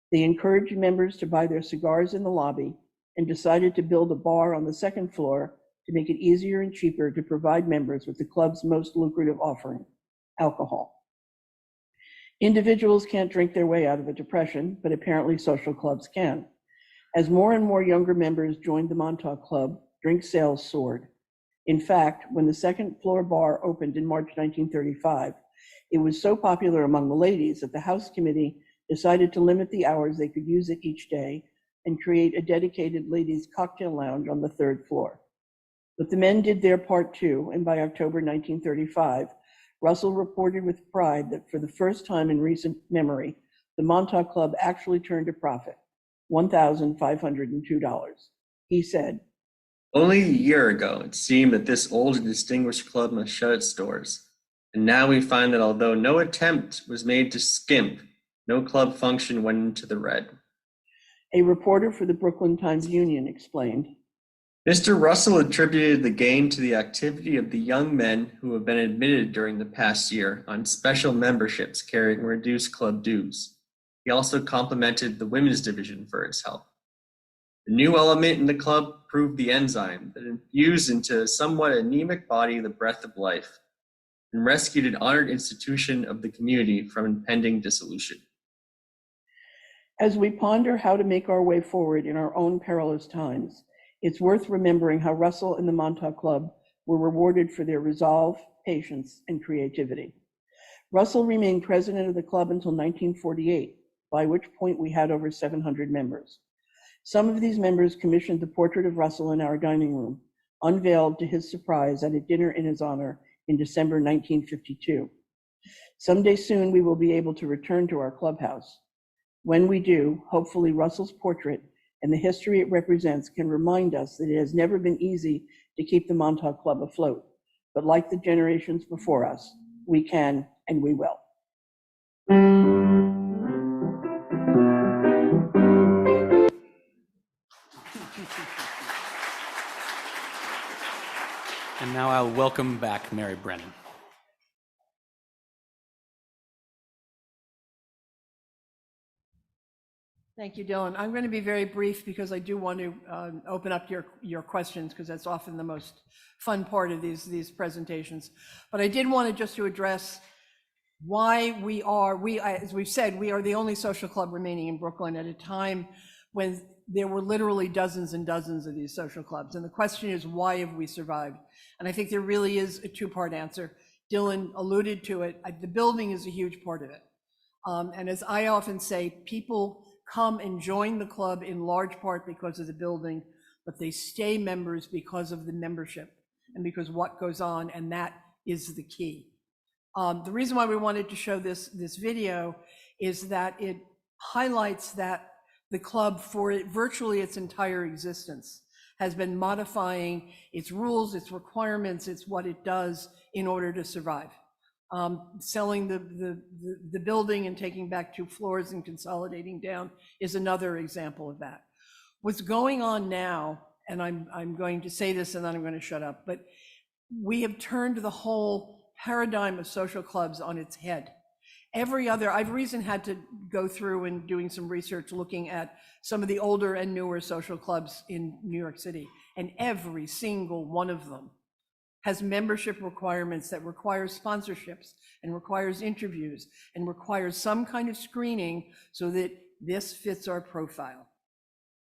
They encouraged members to buy their cigars in the lobby and decided to build a bar on the second floor to make it easier and cheaper to provide members with the club's most lucrative offering, alcohol. Individuals can't drink their way out of a depression, but apparently social clubs can. As more and more younger members joined the Montauk Club, drink sales soared. In fact, when the second floor bar opened in March 1935, it was so popular among the ladies that the House Committee decided to limit the hours they could use it each day and create a dedicated ladies' cocktail lounge on the third floor. But the men did their part too, and by October 1935, Russell reported with pride that for the first time in recent memory, the Montauk Club actually turned a profit, $1,502. He said, Only a year ago, it seemed that this old and distinguished club must shut its doors. And now we find that although no attempt was made to skimp, no club function went into the red. A reporter for the Brooklyn Times-Union explained, Mr. Russell attributed the gain to the activity of the young men who have been admitted during the past year on special memberships carrying reduced club dues. He also complimented the women's division for its help. The new element in the club proved the enzyme that infused into a somewhat anemic body the breath of life and rescued an honored institution of the community from impending dissolution. as we ponder how to make our way forward in our own perilous times, it's worth remembering how Russell and the Montauk Club were rewarded for their resolve, patience, and creativity. Russell remained president of the club until 1948, by which point we had over 700 members. Some of these members commissioned the portrait of Russell in our dining room, unveiled to his surprise at a dinner in his honor in December 1952. Someday soon we will be able to return to our clubhouse. When we do, hopefully Russell's portrait and the history it represents can remind us that it has never been easy to keep the Montauk Club afloat. But like the generations before us, we can and we will. And now I'll welcome back Mary Brennan. Thank you, Dylan. I'm going to be very brief because I do want to open up your questions, because that's often the most fun part of these presentations. But I did want to just to address why as we've said, we are the only social club remaining in Brooklyn at a time when there were literally dozens and dozens of these social clubs. And the question is, why have we survived? And I think there really is a two-part answer. Dylan alluded to it. The building is a huge part of it. And as I often say, people come and join the club in large part because of the building, but they stay members because of the membership and because what goes on, and that is the key. The reason why we wanted to show this video is that it highlights that the club, for virtually its entire existence, has been modifying its rules, its requirements, it's what it does in order to survive. Selling the building and taking back 2 floors and consolidating down is another example of that. What's going on now, and I'm going to say this and then I'm going to shut up, but we have turned the whole paradigm of social clubs on its head. I've recently had to go through and doing some research looking at some of the older and newer social clubs in New York City, and every single one of them has membership requirements that requires sponsorships and requires interviews and requires some kind of screening so that this fits our profile.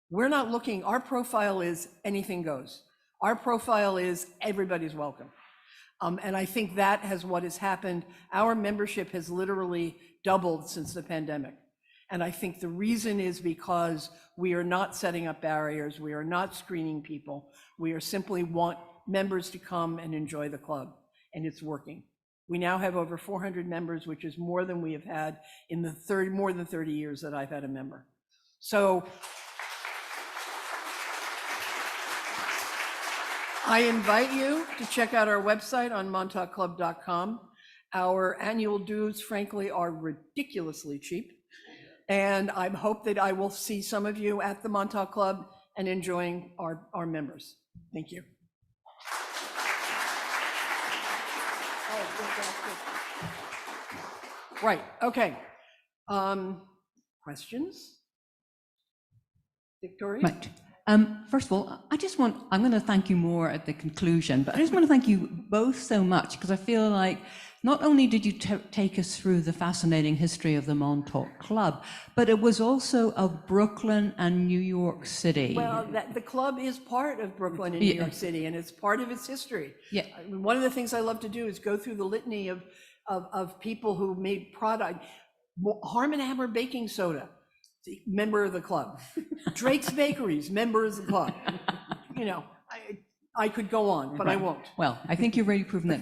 We're not looking, our profile is anything goes. Our profile is everybody's welcome. And I think that has what has happened. Our membership has literally doubled since the pandemic. And I think the reason is because we are not setting up barriers. We are not screening people. We are simply want members to come and enjoy the club, and it's working. We now have over 400 members, which is more than we have had in the more than 30 years that I've had a member. So I invite you to check out our website on montaucclub.com. Our annual dues, frankly, are ridiculously cheap. And I hope that I will see some of you at the Montauk Club and enjoying our members. Thank you. Right, okay. Questions? Victoria? Right. First of all, I'm going to thank you more at the conclusion, but I just want to thank you both so much, because I feel like not only did you take us through the fascinating history of the Montauk Club, but it was also of Brooklyn and New York City. Well, the club is part of Brooklyn and New York City, and it's part of its history. Yeah. I mean, one of the things I love to do is go through the litany of people who made product. Harm & Hammer Baking Soda, member of the club. Drake's Bakeries, member of the club. You know, I could go on, but I won't. Well, I think you've already proven that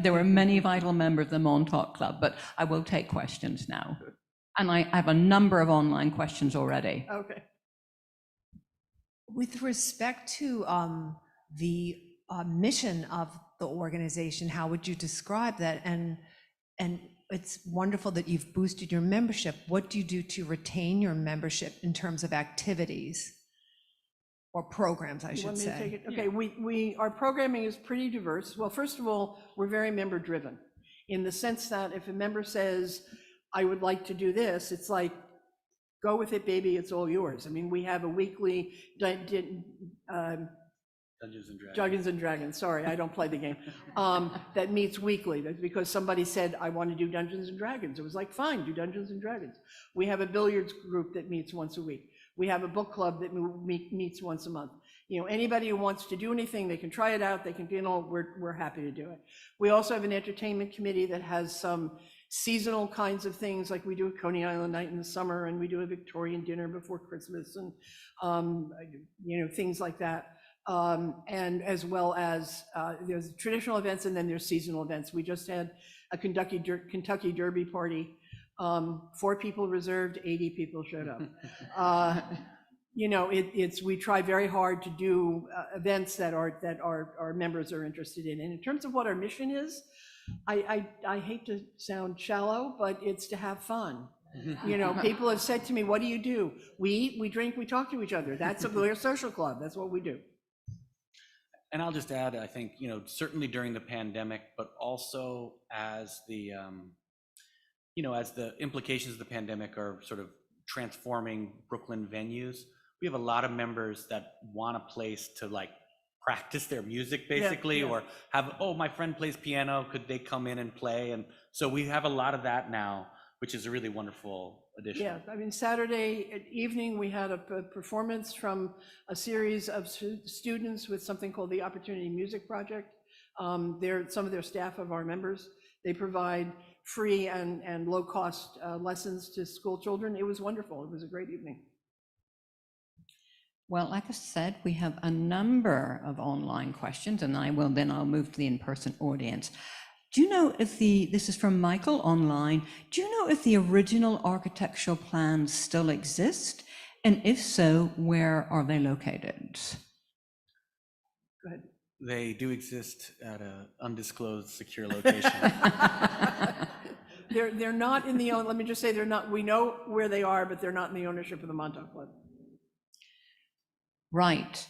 there were many vital members of the Montauk Club, but I will take questions now. And I have a number of online questions already. Okay. With respect to the mission of the organization, how would you describe that? And it's wonderful that you've boosted your membership. What do you do to retain your membership in terms of activities or programs, I should say? Okay, our programming is pretty diverse. Well, first of all, we're very member driven in the sense that if a member says, I would like to do this, it's like, go with it, baby, it's all yours. I mean, we have a weekly Dungeons and Dragons, sorry, I don't play the game, that meets weekly. That's because somebody said, I want to do Dungeons and Dragons. It was like, fine, do Dungeons and Dragons. We have a billiards group that meets once a week. We have a book club that meets once a month. You know, anybody who wants to do anything, they can try it out, they can, you know, we're happy to do it. We also have an entertainment committee that has some seasonal kinds of things, like we do a Coney Island night in the summer, and we do a Victorian dinner before Christmas, and you know, things like that. And as well as there's traditional events, and then there's seasonal events. We just had a Kentucky Derby party. 4 people reserved, 80 people showed up. you know, we try very hard to do events that our members are interested in. And in terms of what our mission is, I hate to sound shallow, but it's to have fun. You know, people have said to me, what do you do? We eat, we drink, we talk to each other. We're a social club. That's what we do. And I'll just add, I think, you know, certainly during the pandemic, but also as the, you know, as the implications of the pandemic are sort of transforming Brooklyn venues, we have a lot of members that want a place to like practice their music basically, or have, oh, my friend plays piano, could they come in and play? And so we have a lot of that now, which is a really wonderful addition. Yeah, I mean, Saturday evening, we had a performance from a series of students with something called the Opportunity Music Project. Some of their staff of our members. They provide free and low-cost lessons to school children. It was wonderful. It was a great evening. Well, like I said, we have a number of online questions, and I'll move to the in-person audience. Do you know if this is from Michael online, do you know if the original architectural plans still exist? And if so, where are they located? Go ahead. They do exist at an undisclosed secure location. They're not in the let me just say they're not, we know where they are, but they're not in the ownership of the Montauk Club. Right.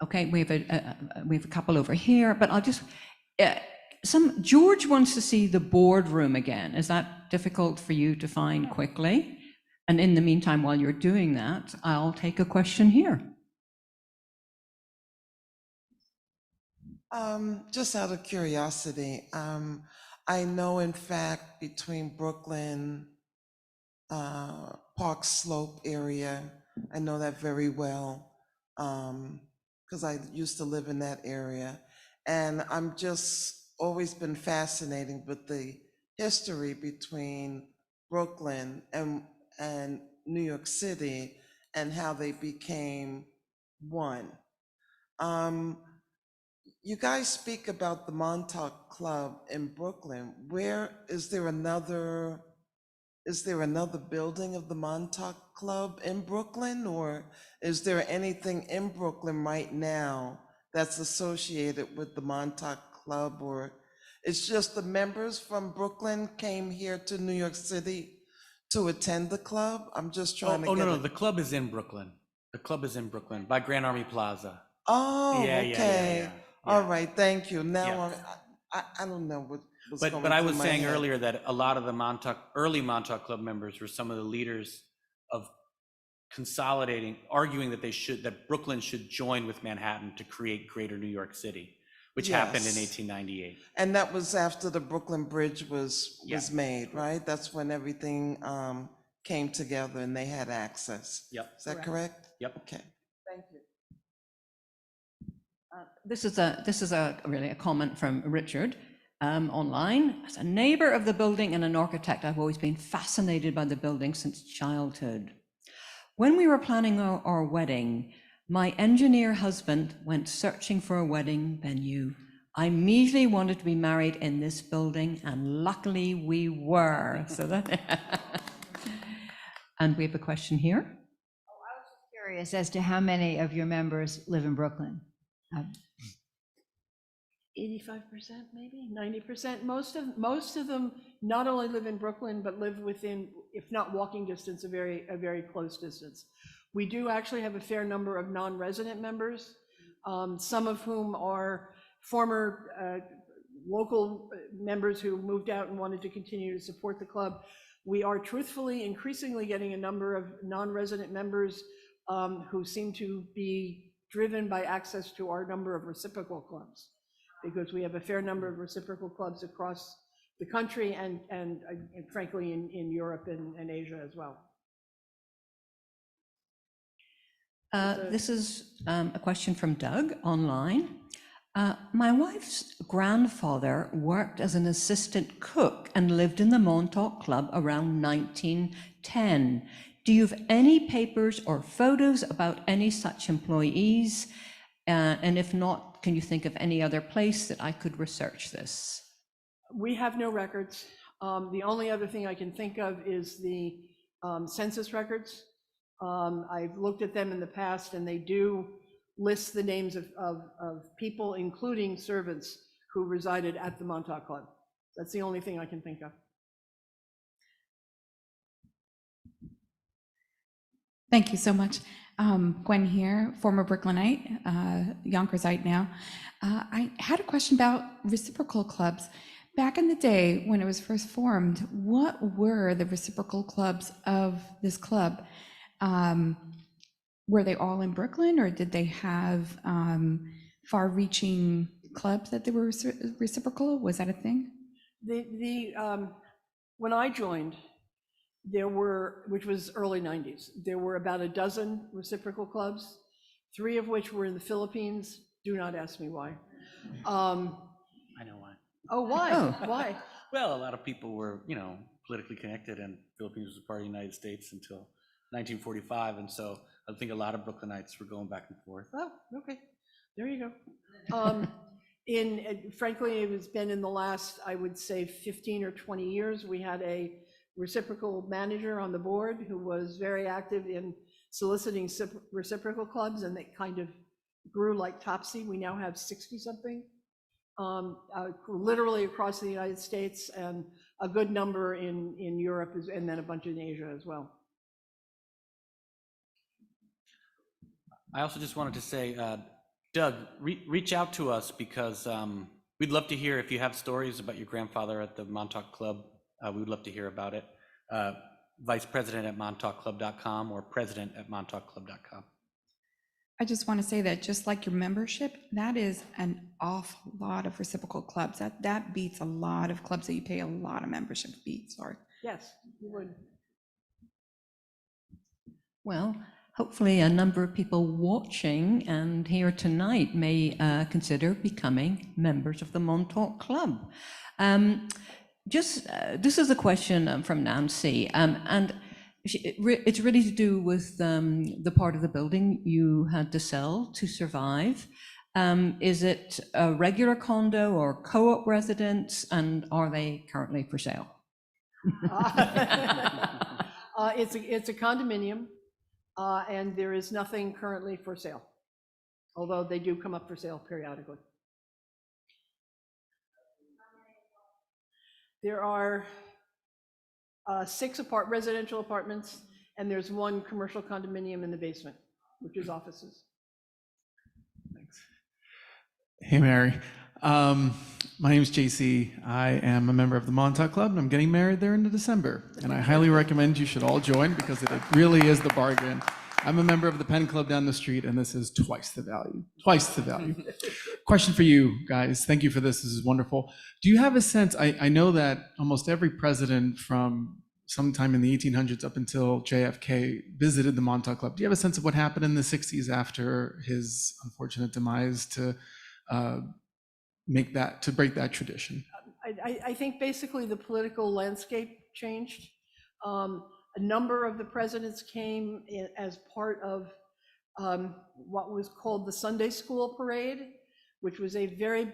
Okay, we have a couple over here, but I'll just, George wants to see the boardroom again. Is that difficult for you to find quickly? And in the meantime, while you're doing that, I'll take a question here. Just out of curiosity, I know in fact between Brooklyn, Park Slope area, I know that very well because I used to live in that area. And I'm just always been fascinated with the history between Brooklyn and New York City and how they became one. You guys speak about the Montauk Club in Brooklyn. Where is there another building of the Montauk Club in Brooklyn, or is there anything in Brooklyn right now that's associated with the Montauk Club, or it's just the members from Brooklyn came here to New York City to attend the club? I'm just trying to get no, the club is in Brooklyn. The club is in Brooklyn by Grand Army Plaza. Oh, Yeah, okay. yeah. All right, thank you. Now Yeah. I don't know what was But going I through was my saying head. earlier that a lot of the early Montauk Club members were some of the leaders of consolidating, arguing that Brooklyn should join with Manhattan to create Greater New York City, which happened in Yes. 1898. And that was after the Brooklyn Bridge was Yeah. made, right? That's when everything came together and they had access. Yep. Is that correct? Yep. Okay. Thank you. This is really a comment from Richard online. As a neighbor of the building and an architect, I've always been fascinated by the building since childhood. When we were planning our wedding, my engineer husband went searching for a wedding venue. I immediately wanted to be married in this building, and luckily we were. So that, and we have a question here. Oh, I was just curious as to how many of your members live in Brooklyn. 85%, maybe 90%. Most of them not only live in Brooklyn, but live within, if not walking distance, a very close distance. We do actually have a fair number of non-resident members, some of whom are former local members who moved out and wanted to continue to support the club. We are truthfully increasingly getting a number of non-resident members who seem to be driven by access to our number of reciprocal clubs, because we have a fair number of reciprocal clubs across the country and frankly in Europe and Asia as well. This is a question from Doug online. My wife's grandfather worked as an assistant cook and lived in the Montauk Club around 1910. Do you have any papers or photos about any such employees? And if not, can you think of any other place that I could research this? We have no records. The only other thing I can think of is the census records. I've looked at them in the past, and they do list the names of people, including servants, who resided at the Montauk Club. That's the only thing I can think of. Thank you so much. Gwen here, former Brooklynite, Yonkers-ite now. I had a question about reciprocal clubs. Back in the day when it was first formed, what were the reciprocal clubs of this club? Were they all in Brooklyn, or did they have far-reaching clubs that they were reciprocal? Was that a thing? When I joined, there were, which was early 90s, there were about a dozen reciprocal clubs, 3 of which were in the Philippines. Do not ask me why. I know why. Oh, why? Oh. Why? Well, a lot of people were, politically connected, and Philippines was a part of the United States until 1945, and so I think a lot of Brooklynites were going back and forth. Oh, okay. There you go. Frankly, it has been in the last, I would say, 15 or 20 years. We had a reciprocal manager on the board who was very active in soliciting reciprocal clubs, and they kind of grew like Topsy. We now have 60-something, literally across the United States, and a good number in Europe, and then a bunch in Asia as well. I also just wanted to say, Doug, reach out to us, because we'd love to hear if you have stories about your grandfather at the Montauk Club. We would love to hear about it. Vice President at montaukclub.com or president at montaukclub.com. I just want to say that just like your membership, that is an awful lot of reciprocal clubs. That beats a lot of clubs that you pay a lot of membership fees for. Yes, you would. Well, hopefully a number of people watching and here tonight may consider becoming members of the Montauk Club. This is a question from Nancy, and it's really to do with the part of the building you had to sell to survive. Is it a regular condo or co-op residence, and are they currently for sale? It's a condominium, and there is nothing currently for sale, although they do come up for sale periodically. There are 6 residential apartments, and there's 1 commercial condominium in the basement, which is offices. Thanks. Hey, Mary. My name is JC. I am a member of the Montauk Club, and I'm getting married there in December. And I highly recommend you should all join, because it really is the bargain. I'm a member of the Pen Club down the street, and this is twice the value. Twice the value. Question for you guys. Thank you for this. This is wonderful. Do you have a sense? I know that almost every president from sometime in the 1800s up until JFK visited the Montauk Club. Do you have a sense of what happened in the 60s after his unfortunate demise to break that tradition? I think basically the political landscape changed. A number of the presidents came as part of what was called the Sunday School Parade, which was a very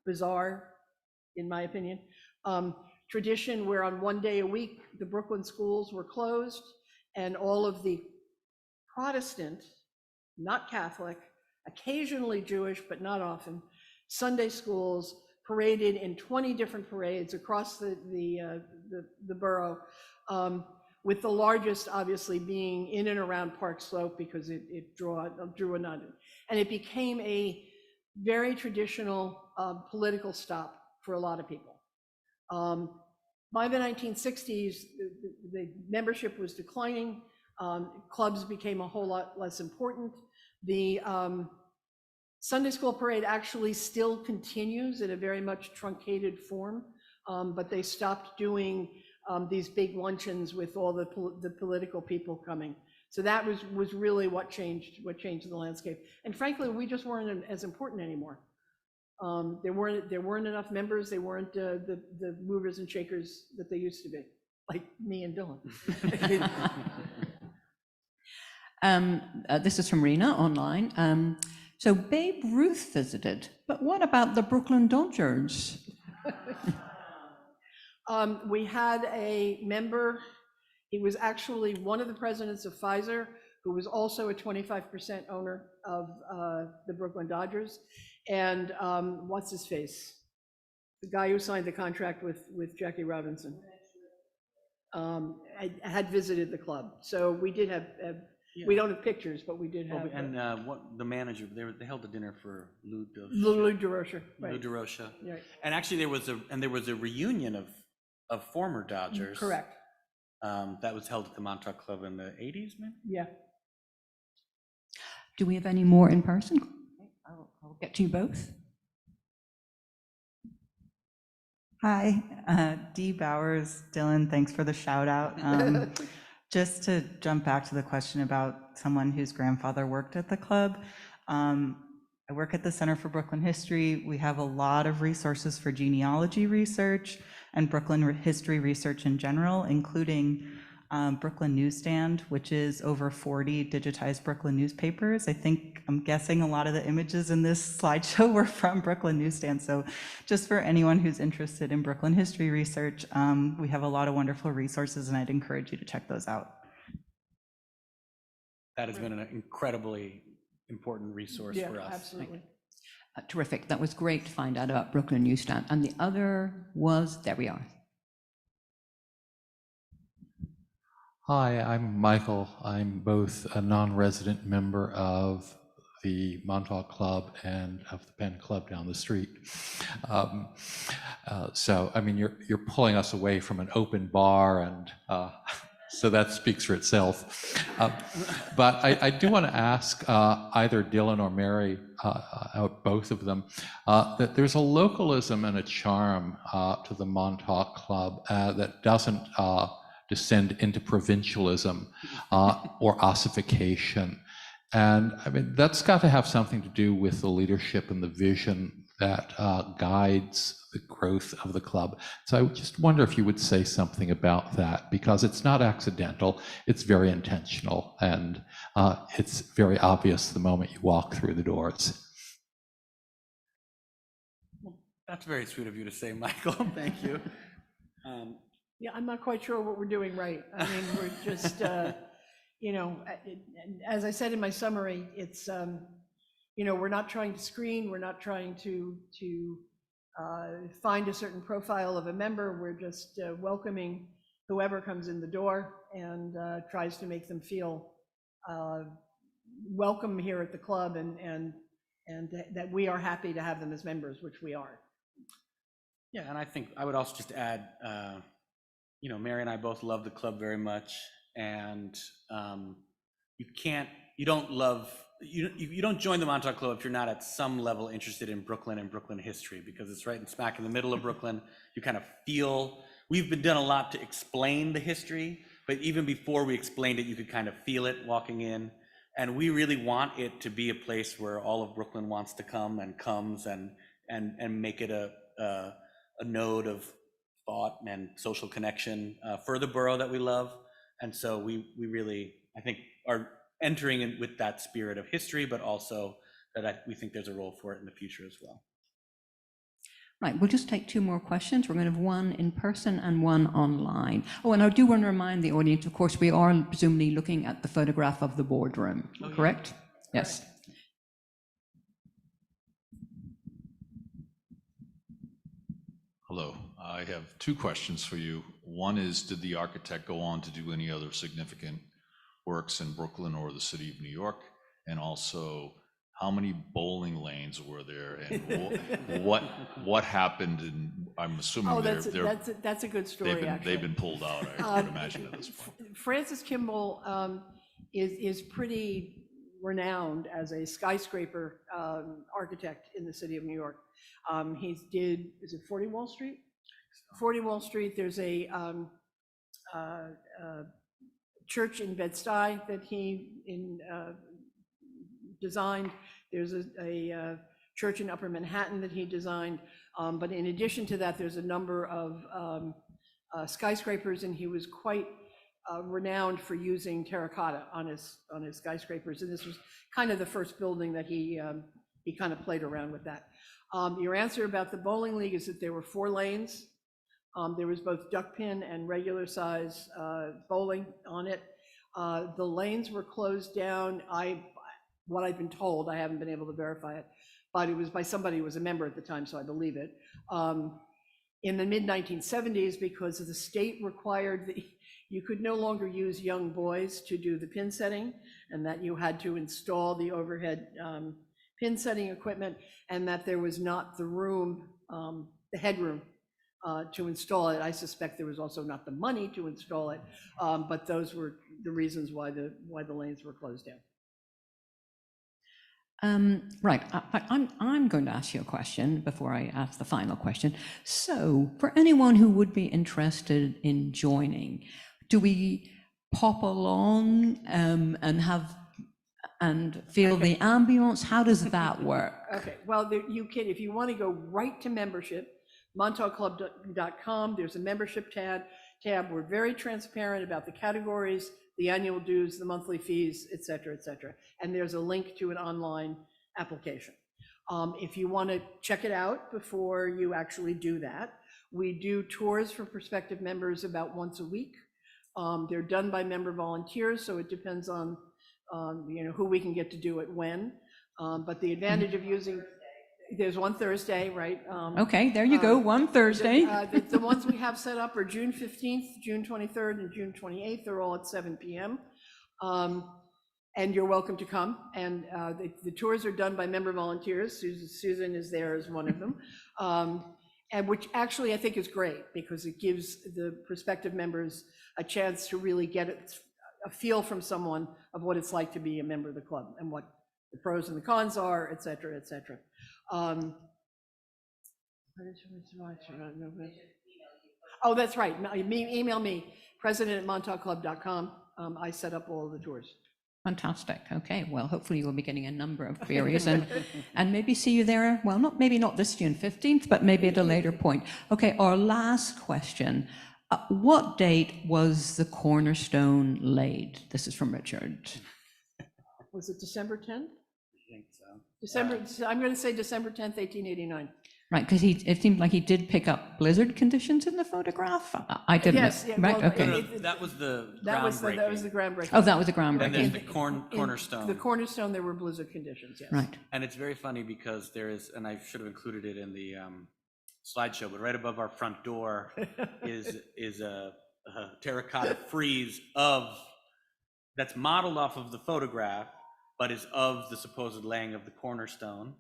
bizarre, in my opinion, tradition where on one day a week the Brooklyn schools were closed, and all of the Protestant, not Catholic, occasionally Jewish, but not often, Sunday schools paraded in 20 different parades across the borough, with the largest obviously being in and around Park Slope, because it drew a nut. And it became a very traditional political stop for a lot of people. By the 1960s, the membership was declining. Clubs became a whole lot less important. The Sunday School Parade actually still continues in a very much truncated form, but they stopped doing these big luncheons with all the political people coming. So that was really what changed the landscape. And frankly, we just weren't as important anymore. There weren't enough members. They weren't the movers and shakers that they used to be, like me and Dylan. This is from Rena online. So Babe Ruth visited, but what about the Brooklyn Dodgers? We had a member He was actually one of the presidents of Pfizer, who was also a 25% owner of the Brooklyn Dodgers. And what's his face? The guy who signed the contract with Jackie Robinson. I had visited the club. So we did have, we don't have pictures, but we did have. And what the manager, they held a dinner for Lou DeRocher. Right. Lou DeRocher. Right. And actually there was a reunion of former Dodgers. Correct. That was held at the Montauk Club in the 80s, maybe? Yeah. Do we have any more in person? I'll get to you both. Hi, Dee Bowers, Dylan, thanks for the shout out. Just to jump back to the question about someone whose grandfather worked at the club. I work at the Center for Brooklyn History. We have a lot of resources for genealogy research and Brooklyn history research in general, including Brooklyn Newsstand, which is over 40 digitized Brooklyn newspapers. I'm guessing a lot of the images in this slideshow were from Brooklyn Newsstand. So just for anyone who's interested in Brooklyn history research, we have a lot of wonderful resources and I'd encourage you to check those out. That has been an incredibly important resource for us. Absolutely. Terrific. That was great to find out about Brooklyn Newsstand. And the other was, there we are. Hi, I'm Michael. I'm both a non-resident member of the Montauk Club and of the Penn Club down the street. So, I mean, you're pulling us away from an open bar, and so that speaks for itself. But I do want to ask either Dylan or Mary, both of them, that there's a localism and a charm to the Montauk Club that doesn't descend into provincialism or ossification. And I mean, that's got to have something to do with the leadership and the vision that guides the growth of the club. So I just wonder if you would say something about that, because it's not accidental, it's very intentional, and it's very obvious the moment you walk through the doors. That's very sweet of you to say, Michael. Thank you. Yeah, I'm not quite sure what we're doing right. I mean, we're just, you know, as I said in my summary, it's, you know, we're not trying to screen, we're not trying to find a certain profile of a member. We're just welcoming whoever comes in the door and tries to make them feel welcome here at the club, and that we are happy to have them as members, which we are. Yeah, and I think I would also just add, you know, Mary and I both love the club very much, and you don't join the Montauk Club if you're not at some level interested in Brooklyn and Brooklyn history, because it's right smack in the middle of Brooklyn. You kind of feel, we've been done a lot to explain the history, but even before we explained it, you could kind of feel it walking in. And we really want it to be a place where all of Brooklyn wants to come and comes, and make it a node of thought and social connection for the borough that we love. And so we really, I think, are entering in with that spirit of history, but also that we think there's a role for it in the future as well. Right, we'll just take two more questions. We're going to have one in person and one online. Oh, and I do want to remind the audience, of course, we are presumably looking at the photograph of the boardroom, correct? Yeah. Yes. Hello, I have two questions for you. One is, did the architect go on to do any other significant works in Brooklyn or the city of New York? And also, how many bowling lanes were there, and what happened? And I'm assuming that's a good story. They've been pulled out, I would imagine, at this point. Francis Kimball is pretty renowned as a skyscraper architect in the city of New York. He did, is it 40 Wall Street? 40 Wall Street, there's a church in Bed-Stuy that he designed. There's a church in Upper Manhattan that he designed. But in addition to that, there's a number of skyscrapers, and he was quite renowned for using terracotta on his skyscrapers. And this was kind of the first building that he kind of played around with that. Your answer about the bowling league is that there were 4 lanes. There was both duck pin and regular size bowling on it. The lanes were closed down. What I've been told, I haven't been able to verify it, but it was by somebody who was a member at the time, so I believe it. In the mid-1970s, because the state required that you could no longer use young boys to do the pin setting, and that you had to install the overhead pin setting equipment, and that there was not the room, the headroom to install it. I suspect there was also not the money to install it, but those were the reasons why the lanes were closed down. Right, I'm going to ask you a question before I ask the final question. So, for anyone who would be interested in joining, do we pop along and feel the ambience? How does that work? Okay, well, you can, if you want to go right to membership, montaukclub.com, there's a membership tab. We're very transparent about the categories, the annual dues, the monthly fees, et cetera, and there's a link to an online application. If you want to check it out before you actually do that, we do tours for prospective members about once a week. They're done by member volunteers, so it depends on who we can get to do it when. But the advantage of using, there's one Thursday, right? Okay, there you go, one Thursday. The ones we have set up are June 15th, June 23rd, and June 28th. They're all at 7 p.m. And you're welcome to come. And the tours are done by member volunteers. Susan is there as one of them. And which actually I think is great, because it gives the prospective members a chance to really get a feel from someone of what it's like to be a member of the club and what the pros and the cons are, et cetera, et cetera. Oh, that's right. Email me, president@montaukclub.com. I set up all of the tours. Fantastic. Okay, well, hopefully you'll be getting a number of queries and maybe see you there. Well, maybe not this June 15th, but maybe at a later point. Okay, our last question. What date was the cornerstone laid? This is from Richard. Was it December 10th? I think so. I'm going to say December 10th, 1889. Right, because it seemed like he did pick up blizzard conditions in the photograph. I didn't. Yes, yeah, right, well, okay. That was the That was the groundbreaking. groundbreaking. Oh, that was the And there's groundbreaking. the cornerstone. The cornerstone, there were blizzard conditions, yes. Right. And it's very funny because there is, and I should have included it in the slideshow, but right above our front door is a terracotta frieze that's modeled off of the photograph, but is of the supposed laying of the cornerstone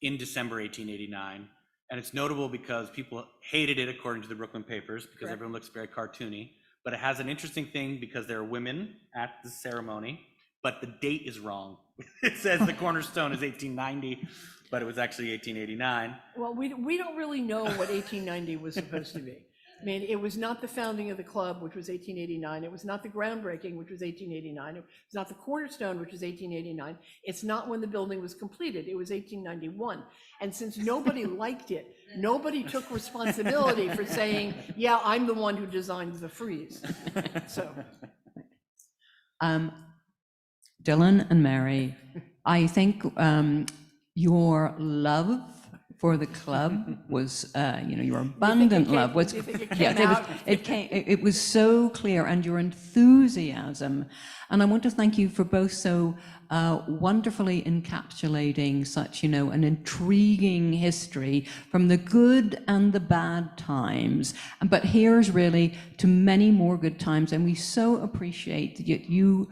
in December 1889. And it's notable because people hated it, according to the Brooklyn papers, because everyone looks very cartoony. But it has an interesting thing because there are women at the ceremony, but the date is wrong. It says the cornerstone is 1890, but it was actually 1889. Well, we don't really know what 1890 was supposed to be. I mean, it was not the founding of the club, which was 1889. It was not the groundbreaking, which was 1889. It was not the cornerstone, which was 1889. It's not when the building was completed. It was 1891. And since nobody liked it, nobody took responsibility for saying, yeah, I'm the one who designed the frieze. So. Dylan and Mary, I think your love for the club was, your abundant love was, it was so clear, and your enthusiasm. And I want to thank you for both so wonderfully encapsulating such, an intriguing history from the good and the bad times. But here's really to many more good times, and we so appreciate that you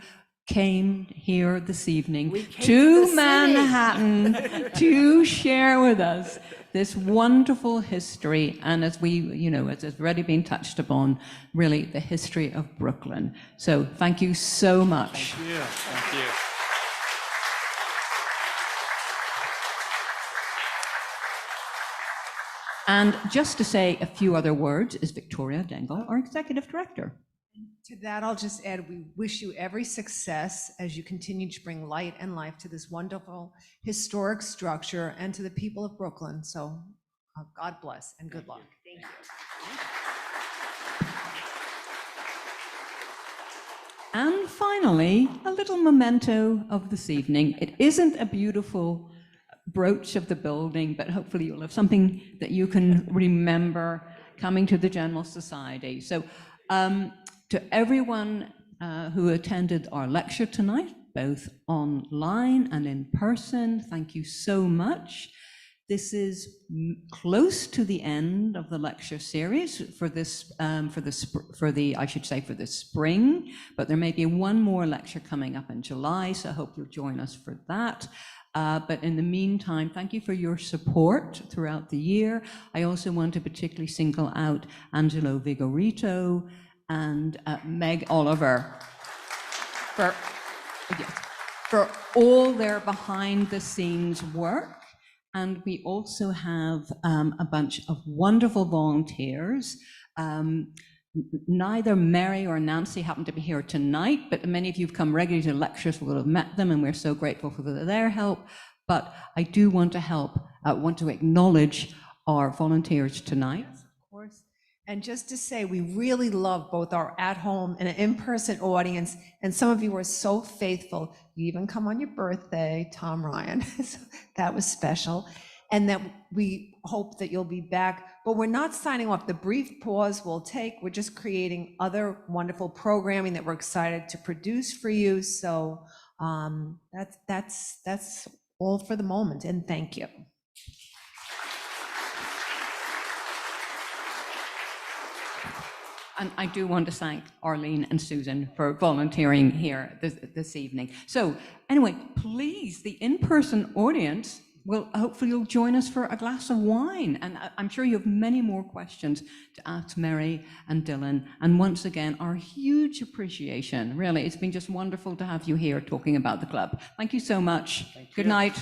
came here this evening to Manhattan to share with us this wonderful history, and as it's already been touched upon, really the history of Brooklyn. So thank you so much. Thank you. Thank you. And just to say a few other words is Victoria Dengel, our Executive Director. To that, I'll just add, we wish you every success as you continue to bring light and life to this wonderful historic structure and to the people of Brooklyn. So God bless and good luck. Thank you. And finally, a little memento of this evening. It isn't a beautiful brooch of the building, but hopefully you'll have something that you can remember coming to the General Society. So to everyone who attended our lecture tonight, both online and in person, thank you so much. This is close to the end of the lecture series for this, for the spring, but there may be one more lecture coming up in July, so I hope you'll join us for that. But in the meantime, thank you for your support throughout the year. I also want to particularly single out Angelo Vigorito and Meg Oliver for all their behind the scenes work. And we also have a bunch of wonderful volunteers. Neither Mary or Nancy happen to be here tonight, but many of you have come regularly to lectures, will have met them, and we're so grateful for their help. But I do want to acknowledge our volunteers tonight. Yes, of course. And just to say, we really love both our at-home and in-person audience, and some of you are so faithful. You even come on your birthday, Tom Ryan, so that was special. And that we hope that you'll be back, but we're not signing off. The brief pause we'll take, we're just creating other wonderful programming that we're excited to produce for you. So that's all for the moment, and thank you. And I do want to thank Arlene and Susan for volunteering here this evening. So anyway, please, the in-person audience, well, hopefully you'll join us for a glass of wine. And I'm sure you have many more questions to ask Mary and Dylan. And once again, our huge appreciation. Really, it's been just wonderful to have you here talking about the club. Thank you so much. Good night.